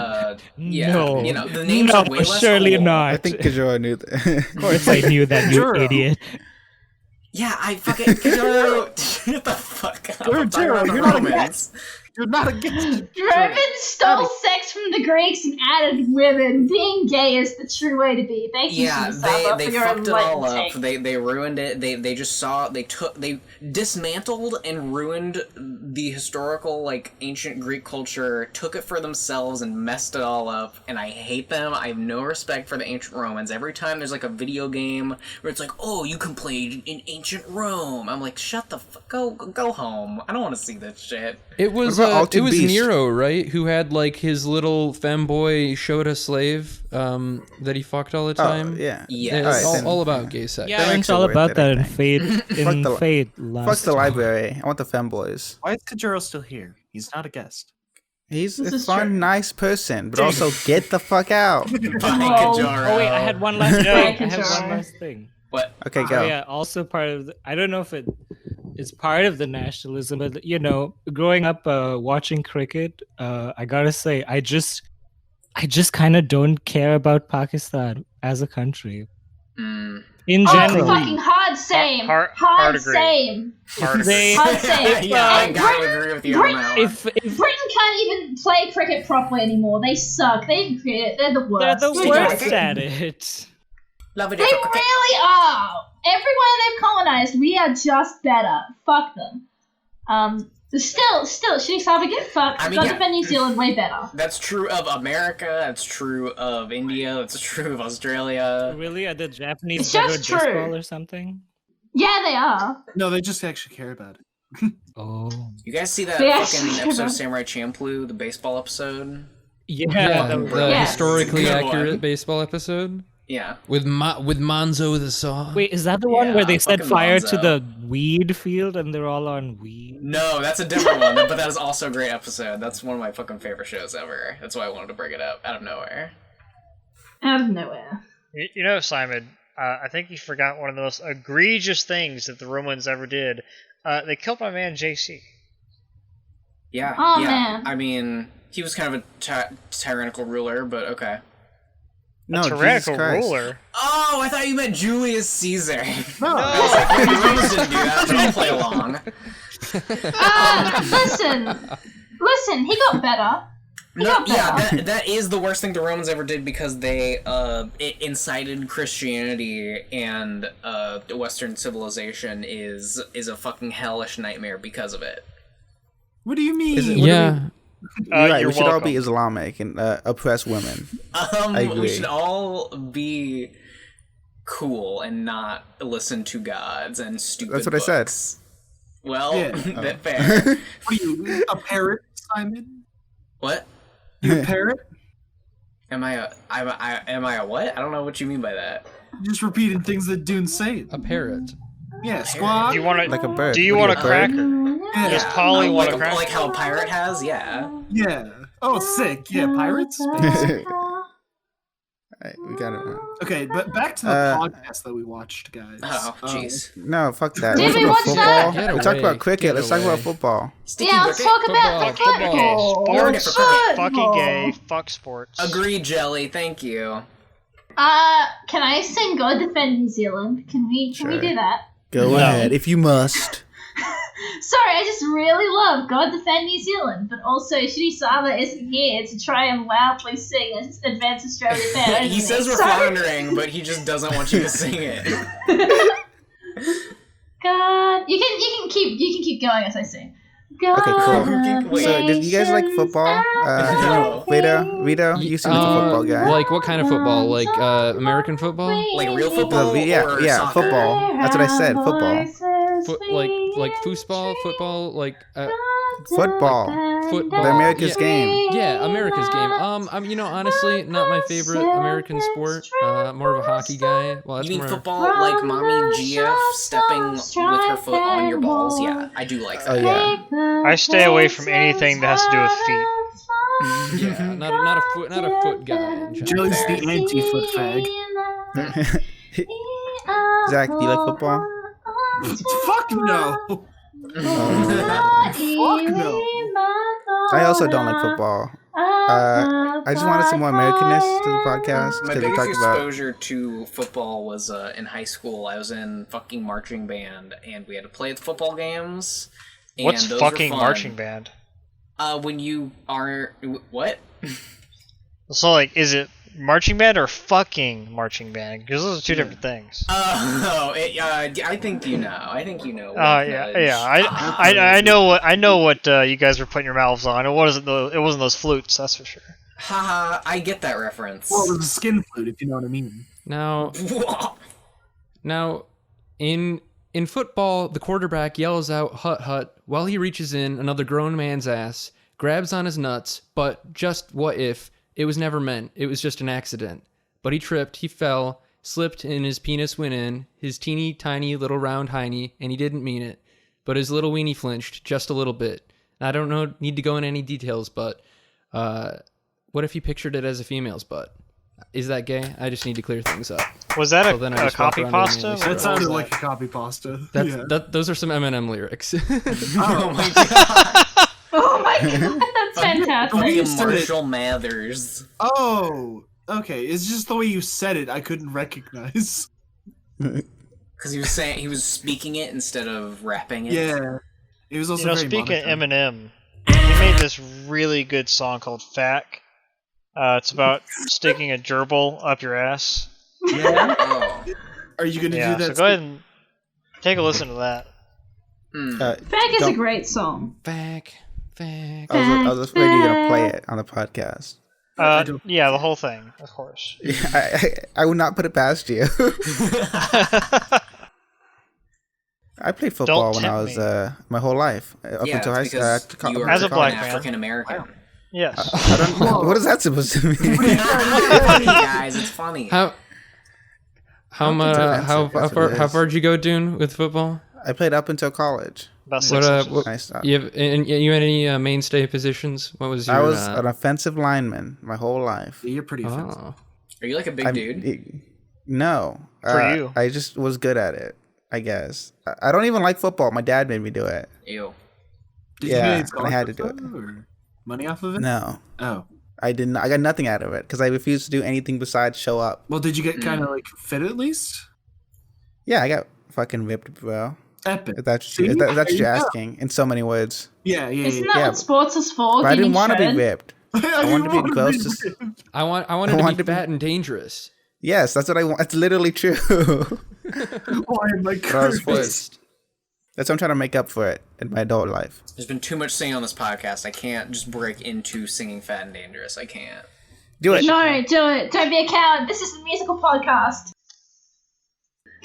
yeah, No. you know, the names No, are way less surely cool. not. I think Kajora knew that. Of course, I knew that, you Sure. idiot. Yeah, I fucking shut the fuck up. I'm talking about the You're not Romans. against. You're not against it. Romans stole sex from the Greeks and added women. Being gay is the true way to be. Thank you, Yeah, Shinny they for your fucked it all up. enlightened take. They ruined it. They just saw they dismantled and ruined the historical like ancient Greek culture, took it for themselves and messed it all up. And I hate them. I have no respect for the ancient Romans. Every time there's like a video game where it's like, oh, you can play in ancient Rome, I'm like, shut the fuck, go home. I don't want to see this shit. It was What about Altered Beast? Nero, right? Who had like his little femboy Shota slave that he fucked all the time. yeah. Yeah. It's Alright, then- all about gay sex. Yeah, makes it's it all worth about it, that I in think. Fate. In the- Fate, Fuck last the time. library. I want the femboys. Why is Kajuro still here? He's not a guest. He's This a is fun, true. nice person, but also get the fuck out. Fine, Whoa. Kajaro. Oh wait, I had one last thing. Right, I had Kajaro. one last thing. What? Okay, Oh go. yeah, also part of I don't know if it's part of the nationalism, but you know, growing up watching cricket, I gotta say, I just kind of don't care about Pakistan as a country Mm. in Oh, general. fucking hard same. Hard agree. Same. Hard They- Hard same. Yeah, I And gotta agree with you on that one. if Britain can't even play cricket properly anymore. They suck. They didn't create it. They're the they're worst. the They worst don't. at it. They really are. Everywhere they've colonized, we are just better. Fuck them. Still, Shitty Saba get fucked. God defend New Zealand way better. That's true of America. That's true of India. That's true of Australia. Really? Are the Japanese better at baseball or something? Yeah, they are. No, they just actually care about it. Oh. You guys see that fucking episode of Samurai Champloo, the baseball episode? Yeah, the historically accurate baseball episode. Yeah. With Monzo the Saw. Wait, is that the one where they set fire to the weed field and they're all on weed? No, that's a different one, but that is also a great episode. That's one of my fucking favorite shows ever. That's why I wanted to bring it up out of nowhere. Out of nowhere. You know, Simon, I think you forgot one of the most egregious things that the Romans ever did. They killed my man JC. Yeah. Oh, yeah. man. I mean, he was kind of a tyrannical ruler, but okay. No, tyrannical ruler. Oh, I thought you meant Julius Caesar. No. I was like, the Romans didn't do that, but I'll play along. Listen, he got better. That is the worst thing the Romans ever did because they it incited Christianity, and Western civilization is a fucking hellish nightmare because of it. What do you mean? We should all be Islamic and oppress women. I agree. We should all be cool and not listen to gods and stupid That's what books. I said. Well, that's fair. What are you, a parrot, Simon? What? You a parrot? Am I a what? I don't know what you mean by that. Just repeating things that Dune's saying. A parrot. Yeah, squad. Do you want like a bird? Do you want a cracker? Yeah. Does Polly want a cracker? Like how a pirate has? Yeah. Yeah. Oh, sick. Yeah, pirates. Alright, we got it. Okay, but back to the podcast that we watched, guys. Oh, jeez. No, fuck that. Did we Let's watch talk that? about football. We talked about cricket. Let's talk about football. Yeah, let's talk about football. Sports are fucking gay. Fuck sports. Agreed, Jelly. Thank you. Can I sing God Defend New Zealand? Can we do that? Go ahead, if you must. Sorry, I just really love God Defend New Zealand, but also Shitty Saba isn't here to try and loudly sing Advanced Australia Fair. He says we're floundering, but he just doesn't want you to sing it. God, you can keep going as I sing. God, Okay, cool. So, did you guys like football? No. Rito, you seem like a football guy. Like what kind of football? Like American football? Like real football? Or yeah, soccer? football. That's what I said. Football. Like football, like Football. football. The America's game. Yeah, America's game. Honestly, not my favorite American sport. More of a hockey guy. Well, that's You mean more football like Mommy GF stepping with her foot on your balls? Yeah, I do like that. Oh yeah. I stay away from anything that has to do with feet. Yeah, not a foot guy. in general. Jelly's the anti-foot fag. Zach, do you like football? Fuck no. Fuck no. I also don't like football. I just wanted some more Americanness to the podcast My because we biggest talked about. exposure to football was in high school. I was in fucking marching band, and we had to play the football games. And What's those were fucking fun. marching band? When you are what? So, like, is it marching band or fucking marching band? Because those are two different things. I think you know. I think you know. I know what you guys were putting your mouths on. It wasn't those flutes, that's for sure. Haha, I get that reference. Well, it was a skin flute, if you know what I mean. Now, in football, the quarterback yells out "hut hut" while he reaches in another grown man's ass, grabs on his nuts. But just what if? It was never meant. It was just an accident. But he tripped, he fell, slipped, and his penis went in, his teeny tiny little round hiney, and he didn't mean it. But his little weenie flinched just a little bit. I don't need to go into any details, but what if he pictured it as a female's butt? Is that gay? I just need to clear things up. Was that then a copy pasta? That sounded like a copy pasta. Those are some Eminem lyrics. Oh my god. Oh my god, that's fantastic. Marshall Mathers. Oh, okay. It's just the way you said it. I couldn't recognize. Because he was speaking it instead of rapping it. Yeah. It was also very speaking of monotone. Eminem, he made this really good song called "Fack." It's about sticking a gerbil up your ass. Yeah. Oh. Are you gonna Yeah, do so that? go ahead and take a listen to that. Fag is a great song. Back. I was afraid you were gonna play it on the podcast. Yeah, the whole thing, of course. I would not put it past you. I played football when I was my whole life up until high school. As a black man. African American. Yes. I don't know. What is that supposed to mean? It's funny, guys. It's funny. How far did you go, Dune, with football? I played up until college. About 6 inches. I stopped. You had any mainstay positions? What was your? I was an offensive lineman my whole life. You're pretty offensive. Oh. Are you like a big dude? No. For you. I just was good at it, I guess. I don't even like football. My dad made me do it. Ew. Did Yeah, you get and I had to do it. or money off of it? No. Oh. I didn't. I got nothing out of it because I refused to do anything besides show up. Well, did you get kind of like fit at least? Yeah, I got fucking ripped, bro. Epic. If that's See? what There you you're go. asking in so many words. Yeah. Isn't that Yeah. what sports is for? But I didn't want to be shredded? ripped. I wanted to be close to. I wanted to be fat and dangerous. Yes, that's what I want. It's literally true. Why am I But I was cursed? forced. That's what I'm trying to make up for it in my adult life. There's been too much singing on this podcast. I can't just break into singing Fat and Dangerous. I can't. Do it. No, do it. Don't be a coward. This is the musical podcast.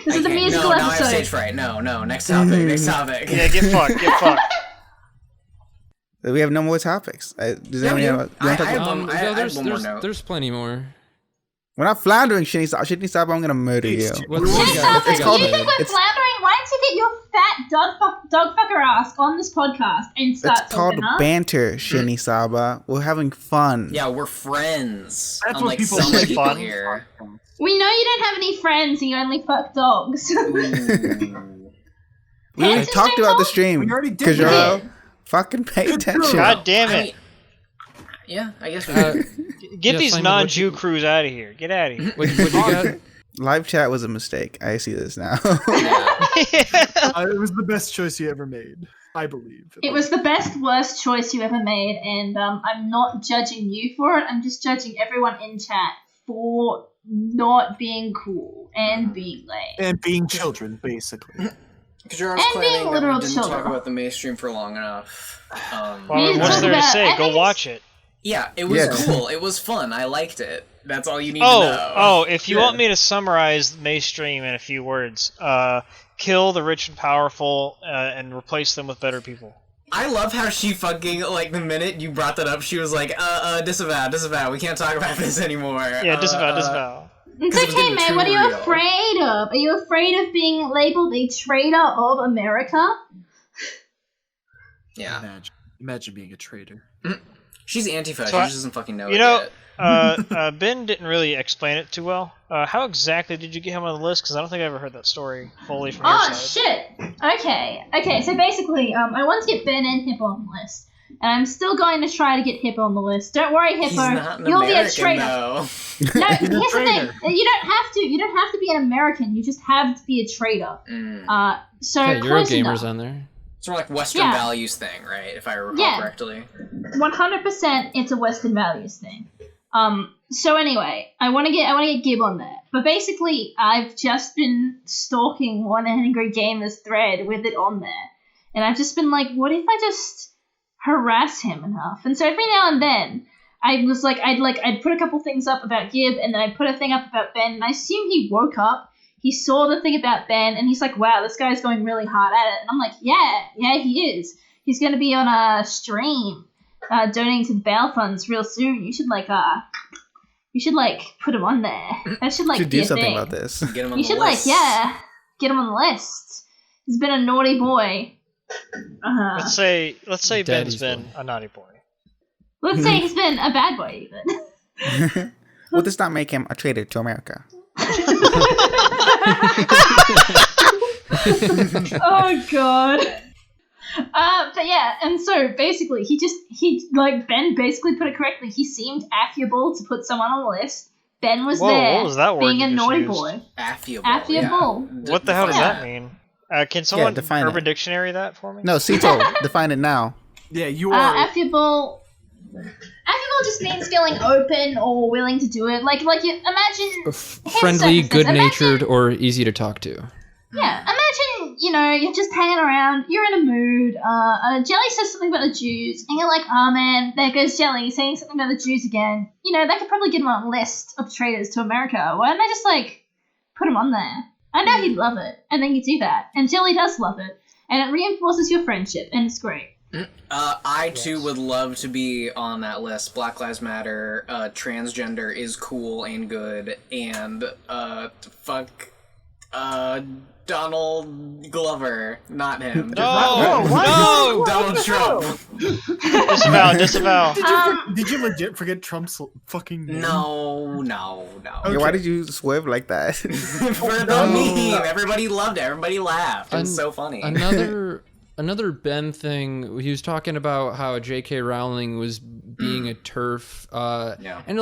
This is a musical No, I have episode. stage fright. No. Next topic. Next topic. Yeah, get fucked. Get fucked. We have no more topics. Does Yeah, anyone we do. have, you wanna talk I about- have one- I have one more note. There's plenty more. We're not floundering, Shinny Stop. I'm gonna murder you. What's Shut you up! got? If you think we're floundering, why don't you get your fat dog fucker ass on this podcast and start It's called talking, huh? banter, Shinny Saba. We're having fun. Yeah, we're friends. That's what Unlike people some say. people Fun. here. We know you don't have any friends and you only fuck dogs. We already Panty talked about the stream stream. We already did Because that. you're did. fucking pay attention. God damn I it. mean, yeah, I guess we Get Yeah, these Simon, non-Jew crews out of here. Get out of here. What you got? Live chat was a mistake. I see this now. It was the best choice you ever made, I believe. It was the best, worst choice you ever made, and I'm not judging you for it. I'm just judging everyone in chat for not being cool and being lame. And being children, basically. Because you're always And being claiming that literal we didn't children. talk about the mainstream for long enough. Well, what's there to say? Go watch it. Yeah, it was Yes. cool. It was fun. I liked it. That's all you need to know. If you want me to summarize mainstream in a few words, kill the rich and powerful and replace them with better people. I love how she fucking, like, the minute you brought that up, she was like, disavow. We can't talk about this anymore. Yeah, disavow. It's 'Cause it was okay, getting man. too What are you real. afraid of? Are you afraid of being labeled a traitor of America? Yeah. Imagine being a traitor. She's Antifa. So She just doesn't fucking know You it know, yet. Ben didn't really explain it too well. How exactly did you get him on the list? Because I don't think I ever heard that story fully from your Oh side. shit! Okay. So basically, I want to get Ben and Hippo on the list, and I'm still going to try to get Hippo on the list. Don't worry, Hippo. He's not an You'll be a American, traitor. though. No, here's the thing. traitor. You don't have to be an American. You just have to be a traitor. So Yeah, close Eurogamers enough. on there. It's more like Western Yeah. values thing, right? If I recall Yeah. correctly. 100% it's a Western values thing. So anyway, I want to get Gib on there. But basically, I've just been stalking one Angry Gamers thread with it on there. And I've just been like, what if I just harass him enough? And so every now and then, I was like, I'd put a couple things up about Gib, and then I'd put a thing up about Ben, and I assume he woke up, he saw the thing about Ben, and he's like, wow, this guy's going really hard at it. And I'm like, yeah, he is. He's going to be on a stream donating to the bail funds real soon. You should put him on there. That should should be do a something thing. about this. Get him on You the should list. get him on the list. He's been a naughty boy. Let's say Daddy's Ben's been boy. a naughty boy. Let's say he's been a bad boy even. Will this not make him a traitor to America? Oh god. But yeah, and so basically Ben basically put it correctly. He seemed affable to put someone on the list. Ben was Whoa, there what was that word being you a just naughty used? boy. Affable. Affable. Yeah. What the hell does Yeah. that mean? Can someone define Urban it. Dictionary that for me? No, Cito, define it now. Yeah, you are. Affable all just means feeling open or willing to do it. Like you imagine Friendly, good-natured, or easy to talk to. Yeah, imagine, you're just hanging around, you're in a mood, Jelly says something about the Jews, and you're like, oh man, there goes Jelly saying something about the Jews again. That could probably get him on a list of traitors to America. Why don't I just, put him on there? I know he'd love it, and then you do that, and Jelly does love it, and it reinforces your friendship, and it's great. I too would love to be on that list. Black Lives Matter, transgender is cool and good, and, fuck, Donald Glover, not him. No, Donald Trump. Disavow. Did you legit forget Trump's fucking name? No. Okay. Yeah, why did you swerve like that? For the meme, everybody loved it. Everybody laughed. It was so funny. Another Ben thing, he was talking about how J.K. Rowling was being a TERF, and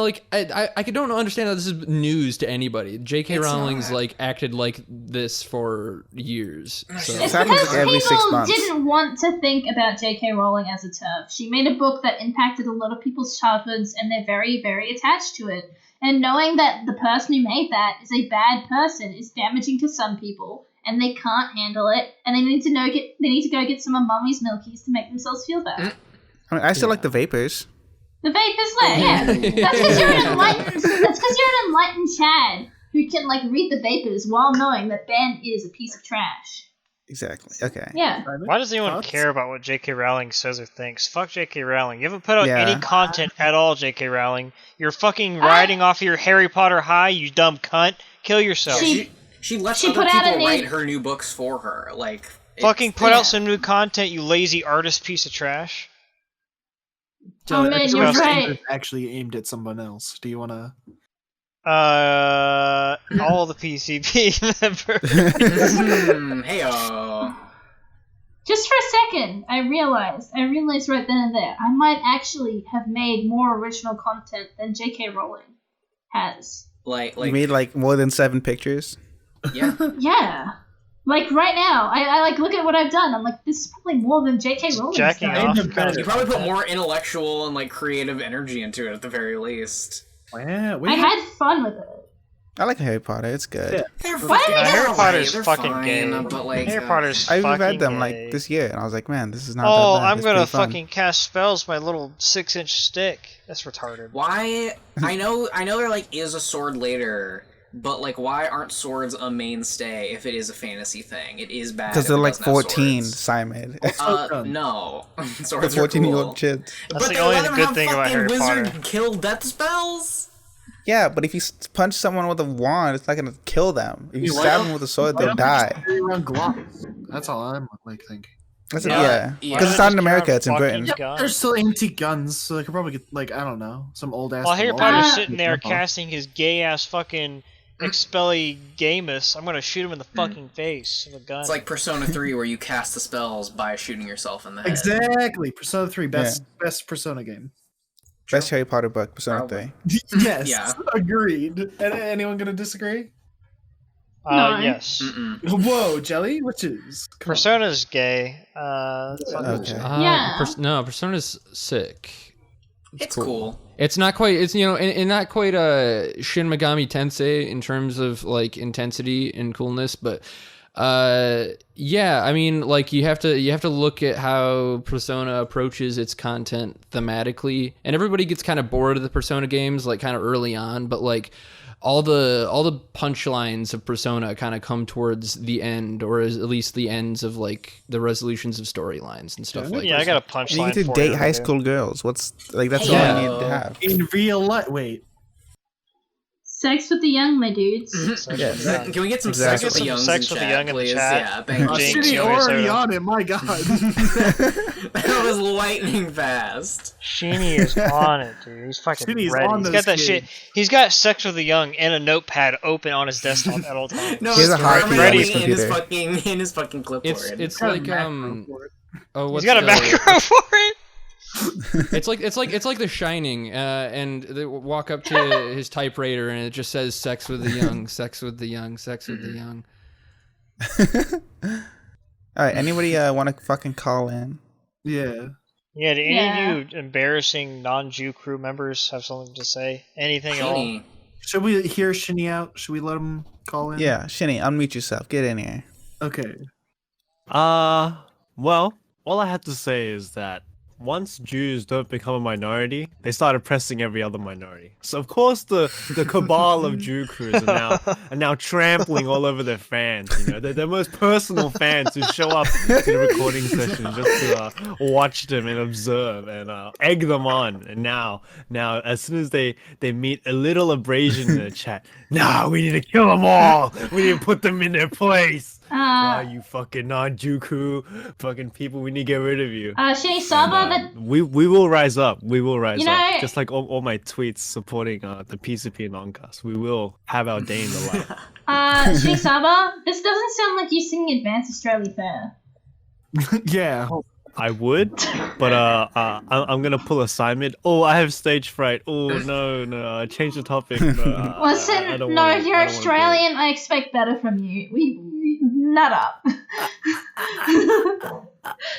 I don't understand how this is news to anybody. J.K. Rowling's acted like this for years. So. It's because every 6 people months. didn't want to think about J.K. Rowling as a TERF. She made a book that impacted a lot of people's childhoods, and they're very, very attached to it. And knowing that the person who made that is a bad person is damaging to some people. And they can't handle it, and they need to go get some of Mummy's Milkies to make themselves feel better. I mean, I still like the vapors. The vapors there, yeah. That's because you're an enlightened Chad who can read the vapors while knowing that Ben is a piece of trash. Exactly. Okay. Yeah. Why does anyone care about what J.K. Rowling says or thinks? Fuck J.K. Rowling. You haven't put out any content at all, J.K. Rowling. You're fucking riding off your Harry Potter high, you dumb cunt. Kill yourself. She lets other people write her new books for her. Fucking put out some new content, you lazy artist piece of trash. Oh man, you're right. Actually aimed at someone else. Do you want to? All the PCP members. Heyo. Just for a second, I realized right then and there, I might actually have made more original content than J.K. Rowling has. You made more than 7 pictures? Yeah. Yeah. Right now, I look at what I've done. I'm like, this is probably more than J.K. Rowling's done. You probably put more intellectual and creative energy into it at the very least. Yeah, I had fun with it. I like Harry Potter. It's good. Yeah. Harry Potter's fucking fine, gay. But Harry Potter's I fucking read them gay. this year, and I was like, man, this is not Oh, that bad. I'm It's gonna pretty fun. fucking cast spells with my little 6-inch stick. That's retarded. Why? I know there is a sword later, but why aren't swords a mainstay if it is a fantasy thing? It is bad because they're 14, swords. Simon. No, swords are 14-year-old kids. That's but the only let good them thing have about Harry wizard Potter. kill death spells. Yeah, but if you punch someone with a wand, it's not gonna kill them. If you stab them with a sword, they'll die. Around gloves. That's all I'm thinking. That's Yeah. because it's not in America; it's in Britain. There's still antique guns, so they could probably get I don't know, some old ass. While Harry Potter's sitting there casting his gay ass fucking Expelliarmus, I'm gonna shoot him in the fucking face with a gun. It's like Persona 3 where you cast the spells by shooting yourself in the head. Exactly. Persona 3, best Persona game. Best Harry Potter book, Persona 3. Yes. Yeah. Agreed. Anyone gonna disagree? No. Yes. Whoa, Jelly, which is Persona's gay. Okay. Yeah. Persona's sick. It's cool. It's not quite. It's and not quite Shin Megami Tensei in terms of intensity and coolness, but yeah. I mean, you have to look at how Persona approaches its content thematically, and everybody gets kind of bored of the Persona games kind of early on, but all the punchlines of Persona kind of come towards the end, or at least the ends of the resolutions of storylines and stuff like that. Yeah, I got a punchline. You need to date high school girls. What's that's all you need to have. in real life. Wait. Sex with the young, my dudes. Yes. Can we get some Exactly. sex with the youngs Sex in with the chat, young in the please? chat. Yeah, thank you. Jinx, Shitty you already soda. on it, my god. That was lightning fast. Sheeny is on it, dude. He's fucking Sheeny's ready. on He's those got that kids. shit. He's got Sex with the Young and a notepad open on his desktop at all times. No, He has it's a hotkey permanently on his computer. in his fucking clipboard. It's Got a like macro for it. oh, He's what's got a the- macro for it. It's like The Shining, and they walk up to his typewriter, and it just says "Sex with the Young, Sex with the Young, Sex with the Young." All right. Anybody want to fucking call in? Yeah. Yeah, do any of you embarrassing non-Jew crew members have something to say? Anything at all? Should we hear Shinny out? Should we let him call in? Yeah, Shinny, unmute yourself. Get in here. Okay. Well, all I have to say is that once Jews don't become a minority, they start oppressing every other minority. So of course the cabal of Jew crews are now trampling all over their fans. You know, they're their most personal fans who show up to the recording session just to watch them and observe and egg them on. And now as soon as they meet a little abrasion in the chat, we need to kill them all. We need to put them in their place. You fucking non-Jew crew, fucking people, we need to get rid of you. Shinny Saba, but we will rise up. We will rise up. Just like all my tweets supporting the PCP and Oncast. We will have our day in the light. Shinny Saba, this doesn't sound like you singing Advanced Australia Fair. Yeah. I would, but I'm gonna pull a Simon. Oh, I have stage fright. Oh no, change the topic. Listen, if you're Australian, I expect better from you. We nut up.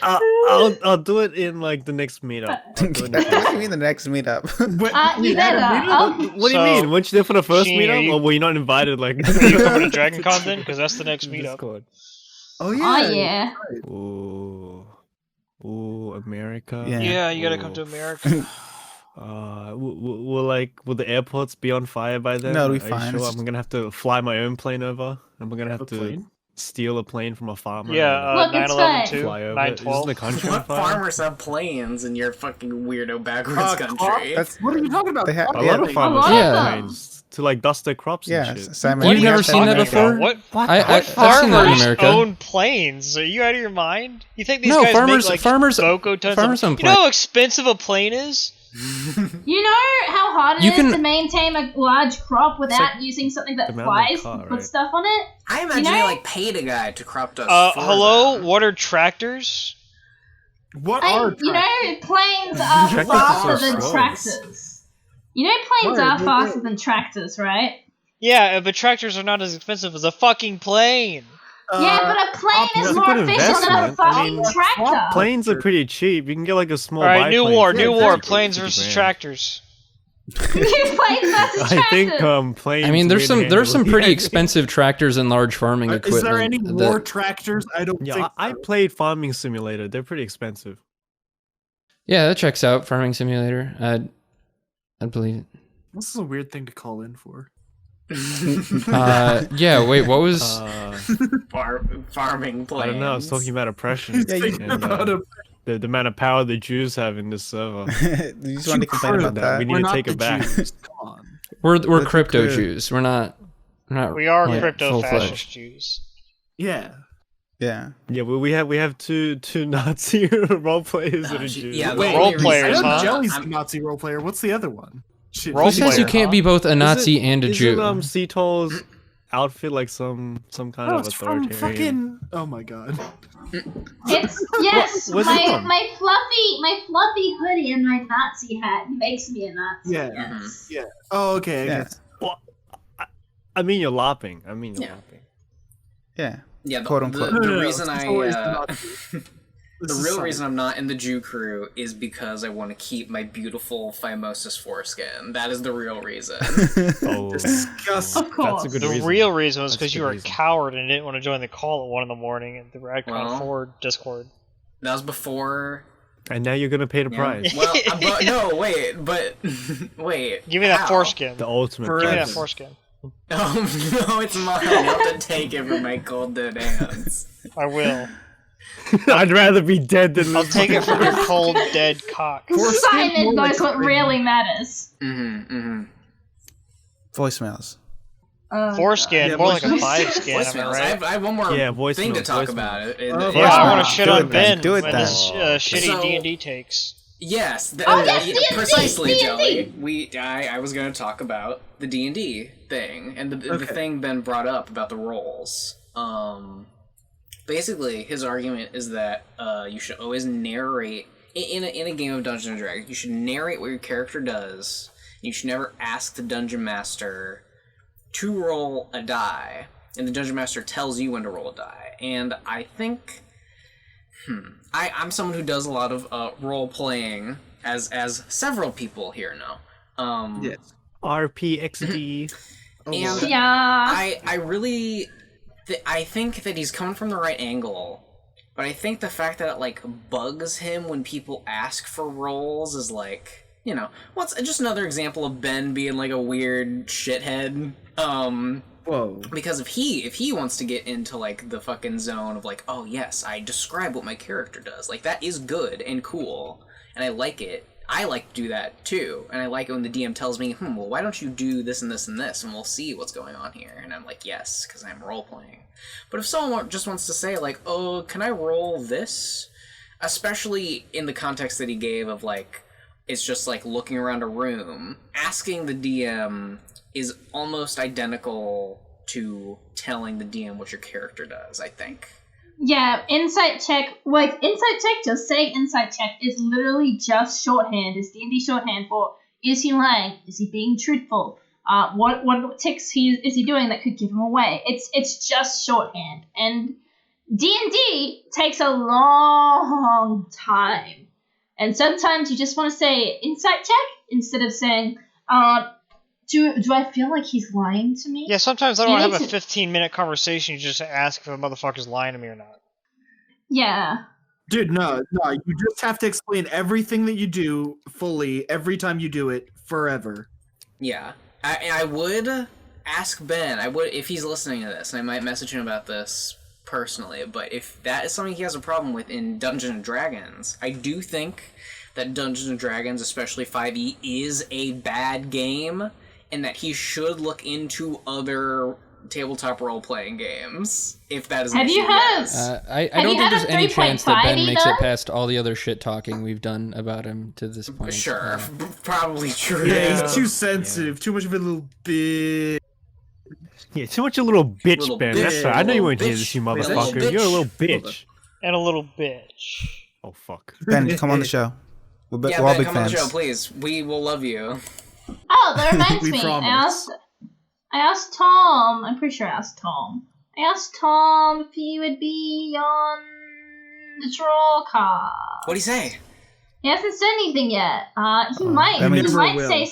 I'll do it in like the next meetup. What do you mean the next meetup? You better. What do you mean? Weren't you there for the first meetup, or were you not invited? Like, are you coming to Dragon Con then? Because that's the next meetup. Oh yeah. Oh yeah. Ooh, America. Yeah, you gotta come to America. Will the airports be on fire by then? No, it'll be fine. Sure? I'm gonna have to fly my own plane over, and we're gonna have to steal a plane from a farmer. Yeah, Look, it's 9/11 too. Fly over. 9/12. Isn't the country on What fire? farmers have planes in your fucking weirdo backwards country? What are you talking about? They have A lot of farmers Yeah. have planes to like dust their crops and shit. Simon. You've never seen that before? What I've seen that in farmers America. own planes? Are you out of your mind? You think these No, guys farmers- make like farmers- Boco tons farmers of... own You know how expensive a plane is? You know how hard it You is can- to maintain a large crop without like using something that the amount of flies car, to put right? stuff on it? I imagine you like paid a guy to crop dust. for Hello? them. What are tractors? What are Planes are Tractors faster are so than slow. tractors. You know planes Why? are faster than tractors, right? Yeah, but tractors are not as expensive as a fucking plane. Yeah, but a plane that's is a more good efficient than a investment. I fucking mean, tractor. Planes are pretty cheap. You can get like a small. Alright, new biplane war, for new like war. 50 Planes grand. versus tractors. New planes versus I tractors. think planes. I mean, there's some pretty Yeah. expensive tractors and large farming equipment. Is there any that- more tractors? I don't Yeah, think. I played Farming Simulator. They're pretty expensive. Yeah, that checks out. Farming Simulator. I'd believe it. This is a weird thing to call in for. Yeah. Wait, what was? Farming plans. I don't know. I was talking about oppression. The amount of power the Jews have in this server. You just wanted to complain about that. We need to take it back. Come on. We're crypto true. Jews. We're not. We are like, crypto full-fledged. fascist Jews. Yeah. Yeah. Yeah, well, we have two Nazi role players that are Jews. Yeah, Wait, role I players, know huh? Jelly's a Nazi role player. What's the other one? Shit. Role Who says you player, can't huh? be both a Nazi and a Jew? Isn't Cetol's outfit like some kind Oh, of it's from authoritarian? fucking. Oh my god. It's yes, Where's it from? my fluffy hoodie and my Nazi hat makes me a Nazi. Yeah. Yes. Yeah. Oh, okay. I Yeah. guess. Well, I mean, you're lopping. Yeah. Yeah. Yeah, Quote, unquote. The No, reason it's I always the Nazi. the This is real fine. reason I'm not in the Jew crew is because I want to keep my beautiful phimosis foreskin. That is the real reason. Oh, Disgusting. Of course. That's a good The reason. real reason was That's because a you good were a reason. coward and didn't want to join the call at 1 in the morning at the Radcon Well. 4 Discord. That was before. And now you're gonna pay the price. Well, but no, wait. Give me that how? foreskin. The ultimate. For- Give me that price. foreskin. Oh no, it's mine. You have to take it from my cold dead hands. I will. I'd rather be dead than I'll take it from your cold, dead cock. Simon knows what really matters. Voicemails. Foreskin, Yeah, more like a voicemails. 5 skin, am I Voicemails. right? I have one more Yeah, thing to voicemails, talk voicemails. about. Yeah, I want to shit do on it then, Ben do it when then. his shitty So- D&D takes. Yes, yes, D&D, precisely, D&D. Jelly. I was going to talk about the D&D thing and the thing Ben brought up about the roles. Basically, his argument is that you should always narrate in a game of Dungeons and Dragons. You should narrate what your character does. You should never ask the dungeon master to roll a die, and the dungeon master tells you when to roll a die. And I think I'm someone who does a lot of role playing, as several people here know. Yes. RPXD. And Yeah. I really, I think that he's coming from the right angle, but I think the fact that it like bugs him when people ask for roles is like, you know, what's just another example of Ben being like a weird shithead. Whoa. Because if he wants to get into like the fucking zone of like, oh yes, I describe what my character does, like that is good and cool, and I like it. I like to do that too, and I like it when the DM tells me, well, why don't you do this and this and this, and we'll see what's going on here. And I'm like, yes, because I'm role-playing. But if someone just wants to say, like, oh, can I roll this? Especially in the context that he gave of, like, it's just, like, looking around a room, asking the DM is almost identical to telling the DM what your character does, I think. Yeah, insight check. Like, insight check, just saying insight check is literally just shorthand. It's D&D shorthand for, is he lying? Is he being truthful? What ticks is he doing that could give him away? It's just shorthand. And D&D takes a long time. And sometimes you just want to say insight check instead of saying, do I feel like he's lying to me? Yeah, sometimes I don't have a 15-minute conversation. You just ask if a motherfucker's lying to me or not. Yeah. Dude, no, you just have to explain everything that you do fully every time you do it forever. Yeah. I would ask Ben, if he's listening to this, and I might message him about this personally, but if that is something he has a problem with in Dungeons & Dragons, I do think that Dungeons & Dragons, especially 5e, is a bad game, and that he should look into other tabletop role-playing games, if that is an Have issue. you heard? Yes. I don't think there's any chance that Ben 3.5 makes it either? past all the other shit talking we've done about him to this point. Sure, probably true. Yeah, he's too sensitive, too much of a little bitch. Yeah, too much a little bitch, Little Ben. bitch. That's right. I know you weren't Little here this, you bitch. motherfucker. Little You're a little bitch. bitch. And a little bitch. Oh, fuck. Ben, come on the show. We're Yeah, all Ben, big come on fans. the show, please. We will love you. Oh, that reminds We me. promise. I asked Tom. I'm pretty sure I asked Tom. I asked Tom if he would be on the draw card. What'd he say? He hasn't said anything yet. He might. that means- He might Never say.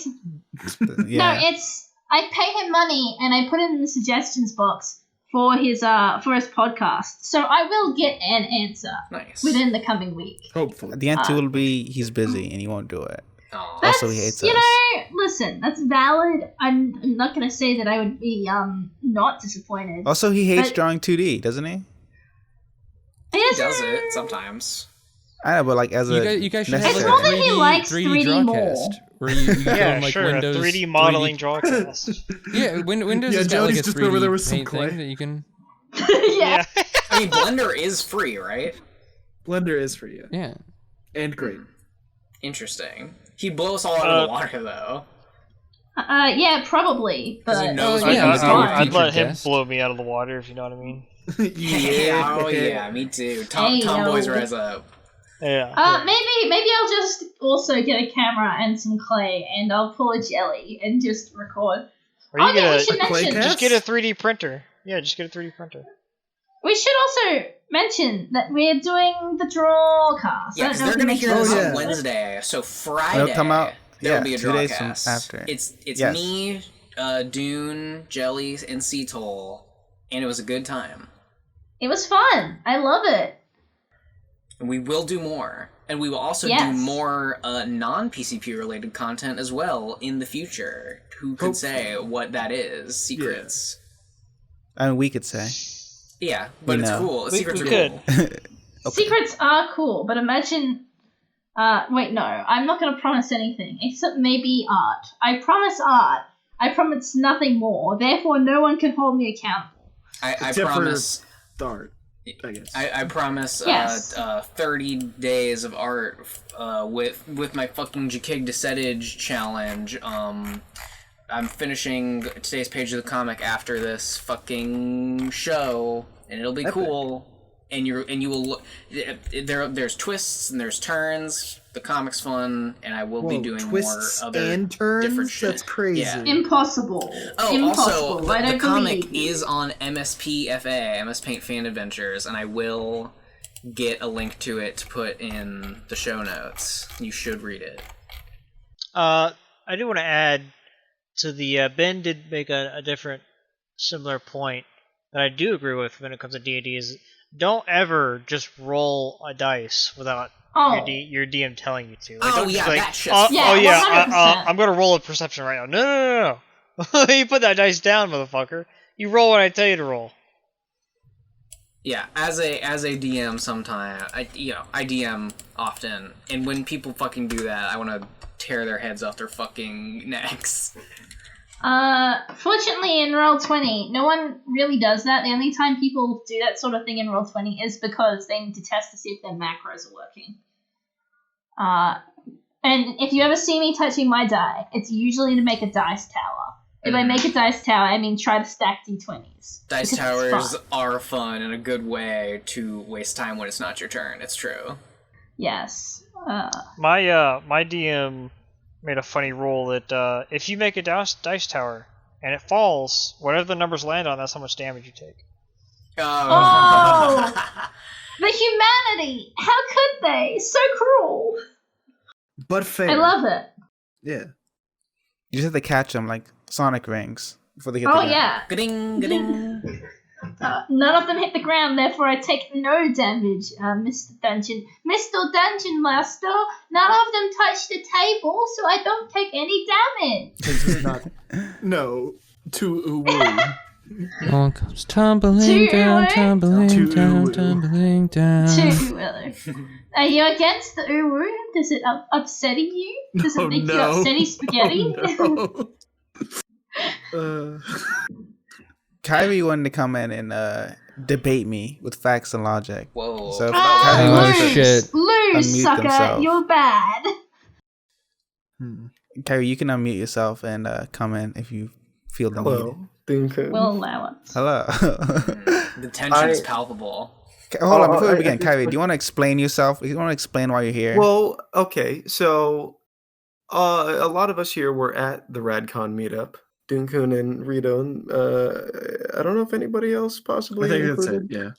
will. Yeah. No, it's. I pay him money and I put it in the suggestions box for his podcast. So I will get an answer Nice. within the coming week. Hopefully. The answer will be he's busy and he won't do it. Aw. Also, he hates you us. know, listen, that's valid. I'm not gonna say that I would be not disappointed. Also, he hates But- drawing 2D, doesn't he? He He doesn't- does it sometimes. I know, but like as a You guys should have necessary. like It's more that he likes 3D drawcast, more. where you go Yeah, in, like sure. Windows A 3D modeling 3D. drawcast. Yeah, Windows Yeah, has got like a Jody's just 3D over there with some paint clay. thing that you can. yeah. I mean, Blender is free, right? Blender is for you. Yeah. And great. Interesting. He'd blow us all out of the water, though. Yeah, probably. Because he But knows yeah, what he's he's our doing. I'd let featured him guest. blow me out of the water, if you know what I mean. Yeah, oh yeah, me too. Tomboys yo. rise up. Yeah. maybe I'll just also get a camera and some clay, and I'll pull a jelly and just record. Or you Oh, yeah, we get should a clay mention. cast? just get a 3D printer. Yeah, just get a 3D printer. We should also mention that we're doing the draw cast. Yeah, I because don't know they're if gonna we hear mentioned this Oh, that. on yeah. Wednesday, so Friday It'll come out, there'll yeah, be a 2 days from drawcast. after. It's Yes. me, Dune, Jelly, and Ceetol, and it was a good time. It was fun. I love it. And we will do more. And we will also do Yes. more non-PCP related content as well in the future. Who could say what that is? Secrets. I mean, we could say. Yeah, but We it's know. cool. Secrets we are could. cool. Okay. Secrets are cool, but imagine. Wait, no, I'm not going to promise anything except maybe art. I promise art. I promise nothing more. Therefore, no one can hold me accountable. I Except for promise. Start, I guess. I promise. Yes. 30 days of art with my fucking Jakig Desetage challenge. I'm finishing today's page of the comic after this fucking show, and it'll be cool. And you will look. There's twists and there's turns. The comic's fun, and I will be doing twists more other and turns? different shit. That's crazy. Yeah. Impossible. Oh, Impossible. also, I the don't comic believe you. is on MSPFA, MS Paint Fan Adventures, and I will get a link to it to put in the show notes. You should read it. I do want to add to the Ben did make a different, similar point that I do agree with when it comes to D&D is don't ever just roll a dice without your DM telling you to. Like, Oh don't yeah, just like, that shit's I'm gonna roll a perception right now. No. You put that dice down, motherfucker. You roll when I tell you to roll. Yeah, as a DM, sometimes I DM often, and when people fucking do that, I want to tear their heads off their fucking necks. Fortunately, in Roll20, no one really does that. The only time people do that sort of thing in Roll20 is because they need to test to see if their macros are working. And if you ever see me touching my die, it's usually to make a dice tower. If I make a dice tower, I mean try to stack d20s. Dice towers are fun and a good way to waste time when it's not your turn. It's true. Yes. My DM made a funny rule that if you make a dice tower and it falls, whatever the numbers land on, that's how much damage you take. Oh! The humanity! How could they? So cruel! But fair. I love it. Yeah. You just have to catch them like Sonic rings before they get the gun. Yeah. Ga-ding. None of them hit the ground, therefore I take no damage, Mr. Dungeon Master. None of them touch the table, so I don't take any damage. This is not. No. To Uwu. All comes tumbling down, tumbling down, tumbling down. Are you against the Uwu? Does it upsetting you? Does it make you upsetty spaghetti? Kyrie wanted to come in and debate me with facts and logic. Whoa. So Kyrie wants to shit. Lose, sucker. themselves. You're bad. Kyrie, you can unmute yourself and come in if you feel the need. We'll allow it. Hello. The tension's palpable. Hold on, before we begin, Kyrie, do you want to explain yourself? Do you want to explain why you're here? Well, okay, so a lot of us here were at the RadCon meetup. Dunkun and Rito, and I don't know if anybody else possibly I think included. that's it,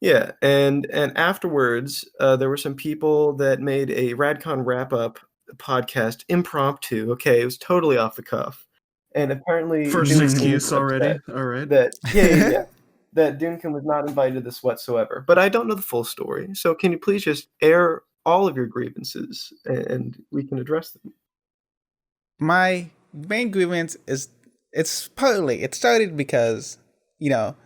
Yeah, and afterwards, there were some people that made a RadCon wrap-up podcast impromptu. Okay, it was totally off the cuff. And apparently... First Dunkun excuse was already? upset Alright. That, yeah. That Dunkun was not invited to this whatsoever. But I don't know the full story. So can you please just air all of your grievances, and we can address them? My main grievance is it started because,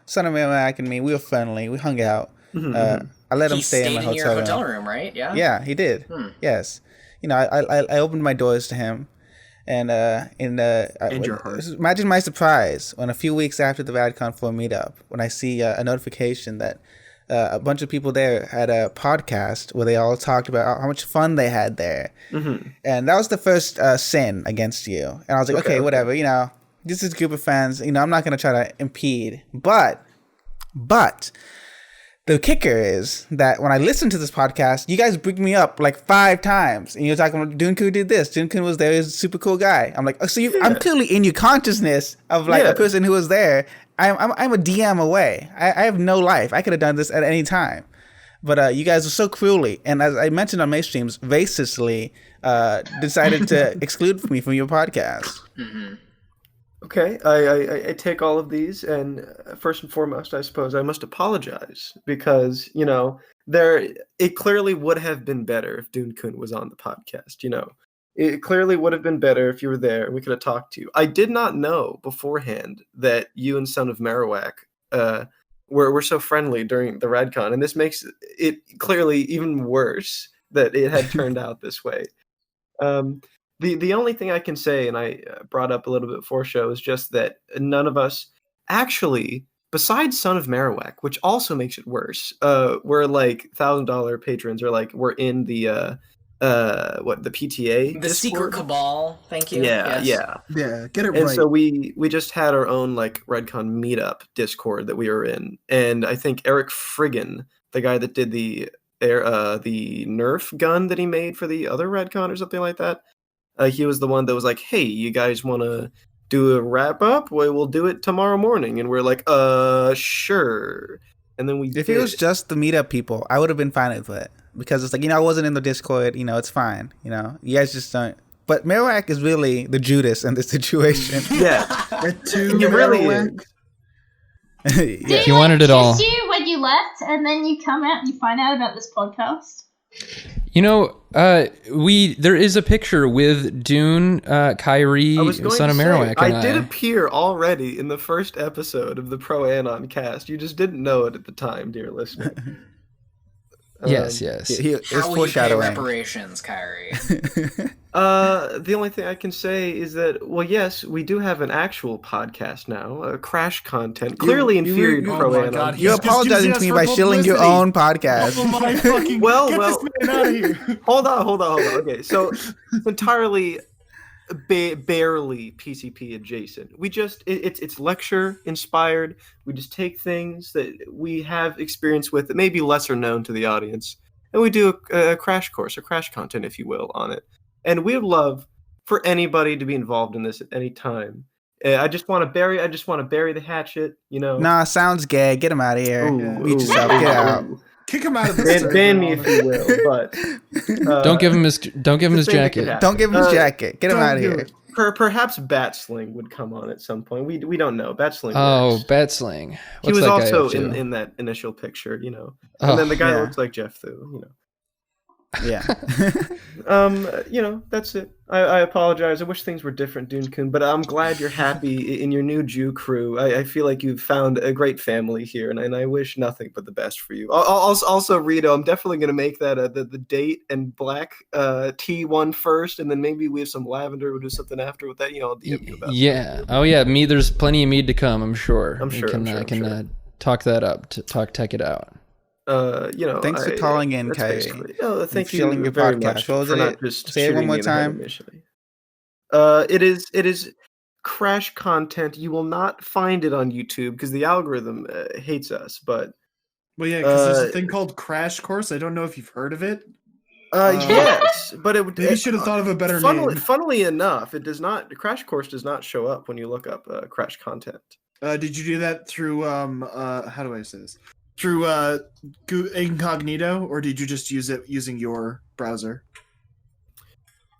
Son of Merrimack and me, we were friendly, we hung out. I let him stay in my He stayed in your hotel room, right? Yeah? Yeah, he did. Yes. I opened my doors to him. And your heart. Imagine my surprise when a few weeks after the VadCon 4 meetup, when I see a notification that a bunch of people there had a podcast where they all talked about how much fun they had there. And that was the first sin against you. And I was like, okay, whatever, this is a group of friends, I'm not going to try to impede. But the kicker is that when I listen to this podcast, you guys bring me up like 5 times, and you're talking about Dunkun did this. Dunkun was there. He's a super cool guy. I'm like, I'm clearly in your consciousness of like a person who was there. I'm a DM away. I have no life. I could have done this at any time, but you guys were so cruelly, and as I mentioned on my streams, racistly decided to exclude me from your podcast. Okay, I take all of these, and first and foremost, I suppose I must apologize because it clearly would have been better if Dunkun was on the podcast. It clearly would have been better if you were there and we could have talked to you. I did not know beforehand that you and Son of Marowak were so friendly during the RadCon, and this makes it clearly even worse that it had turned out this way. The only thing I can say, and I brought up a little bit before show, is just that none of us actually, besides Son of Marowak, which also makes it worse, we're like $1,000 patrons, or like we're in the the PTA, the secret cabal. Thank you. Yeah, yes. Yeah. Get it right. And so we just had our own like RedCon meetup Discord that we were in, and I think Eric Friggin, the guy that did the Nerf gun that he made for the other RedCon or something like that. He was the one that was like, hey, you guys want to do a wrap up? Well, we'll do it tomorrow morning. And we're like, sure. and then we. If it was just the meetup people, I would have been fine with it because it's like I wasn't in the Discord. It's fine. You guys just don't. But Marowak is really the Judas in this situation. Yeah, You really is. Yeah. He wanted it all. Kiss you when you left, and then you come out and you find out about this podcast. There is a picture with Dune, Kyrie, son of Marowak, and I did appear already in the first episode of the Pro Anon cast. You just didn't know it at the time, dear listener. Yes. How will you pay reparations, Kyrie? The only thing I can say is that, well, yes, we do have an actual podcast now, Crash Content, clearly inferior to Pro Anon. God, You're apologizing to me by shilling your own podcast. Oh my fucking! Well, get this man out of here. Hold on. Okay, so it's entirely barely PCP adjacent. We just it's lecture inspired. We just take things that we have experience with that may be lesser known to the audience, and we do a crash course, or crash content, if you will, on it. And we would love for anybody to be involved in this at any time. I just want to bury the hatchet. Nah, sounds gay. Get him out of here. Meet yourself. Get out. Kick him out of the ban me if you will, but don't give him his jacket. Don't give him his jacket. Get him out of here. Perhaps Batsling would come on at some point. We don't know. Batsling. Oh, Batsling. He was also in that initial picture, and then the guy that looks like Jeff Thu, Yeah. That's it. I apologize. I wish things were different, Dune-kun, but I'm glad you're happy in your new Jew crew. I feel like you've found a great family here, and I wish nothing but the best for you. Also, Rito, I'm definitely going to make that the date and black tea one first, and then maybe we have some lavender. We'll do something after with that. I'll DM you about that. Yeah. Oh, yeah. There's plenty of mead to come, I'm sure. I'm sure. I can talk that up, tech it out. Thanks for calling in, Kai. Thank you very much for not just say it one more time. It is crash content. You will not find it on YouTube because the algorithm hates us. But well, yeah, because there's a thing called Crash Course. I don't know if you've heard of it. Yes, but maybe should have thought of a better name. Funnily enough, it does not. The Crash Course does not show up when you look up crash content. Did you do that through how do I say this? Through incognito, or did you just use it using your browser?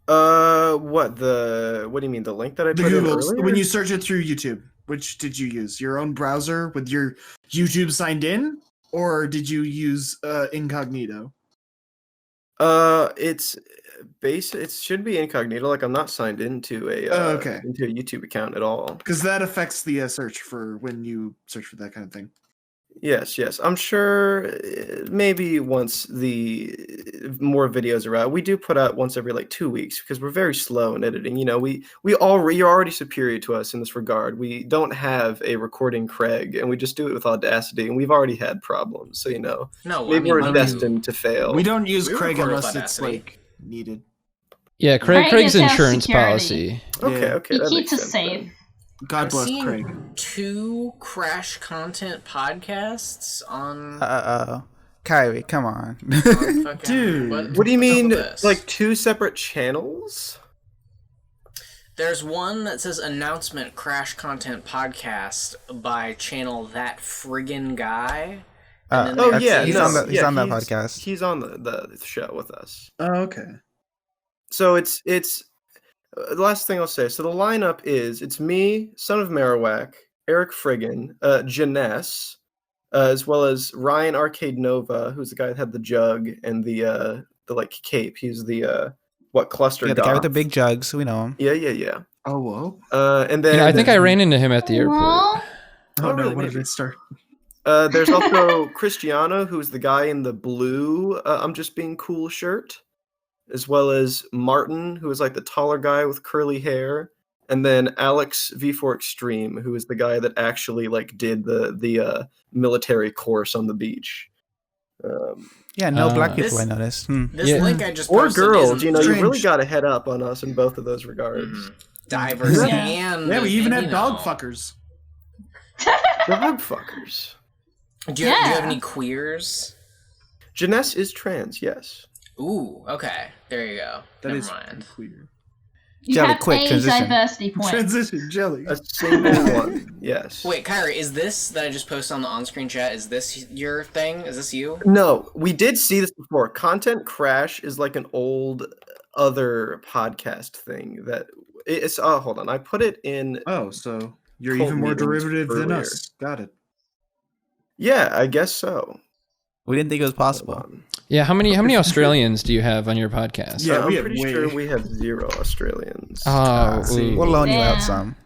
What do you mean? The link that I put in earlier? When you search it through YouTube, which did you use? Your own browser with your YouTube signed in, or did you use incognito? It should be incognito. Like I'm not signed into into a YouTube account at all. Because that affects the search for when you search for that kind of thing. Yes. I'm sure maybe once the more videos are out, we do put out once every 2 weeks because we're very slow in editing. You're already superior to us in this regard. We don't have a recording Craig, and we just do it with Audacity, and we've already had problems. So maybe we're destined to fail. We don't use Craig unless it's needed. Yeah, Craig's insurance policy. Okay. He keeps us safe. God bless Craig. 2 crash content podcasts on. Kyrie, come on, dude. What do you mean? 2 separate channels? There's one that says announcement crash content podcast by channel That Friggin' Guy. He's on that podcast. He's on the show with us. Oh, okay. So it's the last thing I'll say. So the lineup is it's me, Son of Marowak, Eric Friggin, Janess, as well as Ryan Arcade Nova, who's the guy that had the jug and the cape. He's the cluster. Yeah, the guy with the big jugs. We know him. Yeah. Oh, whoa. And then I think I ran into him at the airport. Oh no! Really? What did it start? There's also Cristiano, who's the guy in the blue I'm Just Being Cool shirt, as well as Martin, who is the taller guy with curly hair, and then Alex V4 Extreme, who is the guy that actually did the military course on the beach. Black people I noticed. This link I just or posted girls, you strange. really got to head up on us in both of those regards. Diversity and we even had dog fuckers. Dog fuckers. Do you have any queers? Janess is trans, yes. Ooh, okay. There you go. Never mind. Queer. You Jelly, have quick, a transition. diversity point. Transition jelly. A single one. Yes. Wait, Kyrie, is this that I just posted on the on-screen chat? Is this your thing? Is this you? No, we did see this before. Content Crash is like an old other podcast thing that it's. Oh, hold on. I put it in. Oh, so you're Cult even more meetings derivative than earlier. us. Got it. Yeah, I guess so. We didn't think it was Hold possible. on. Yeah, how many Australians do you have on your podcast? Yeah, I'm we have pretty way- sure we have 0 Australians. Oh, ooh. We'll loan you out Yeah. some.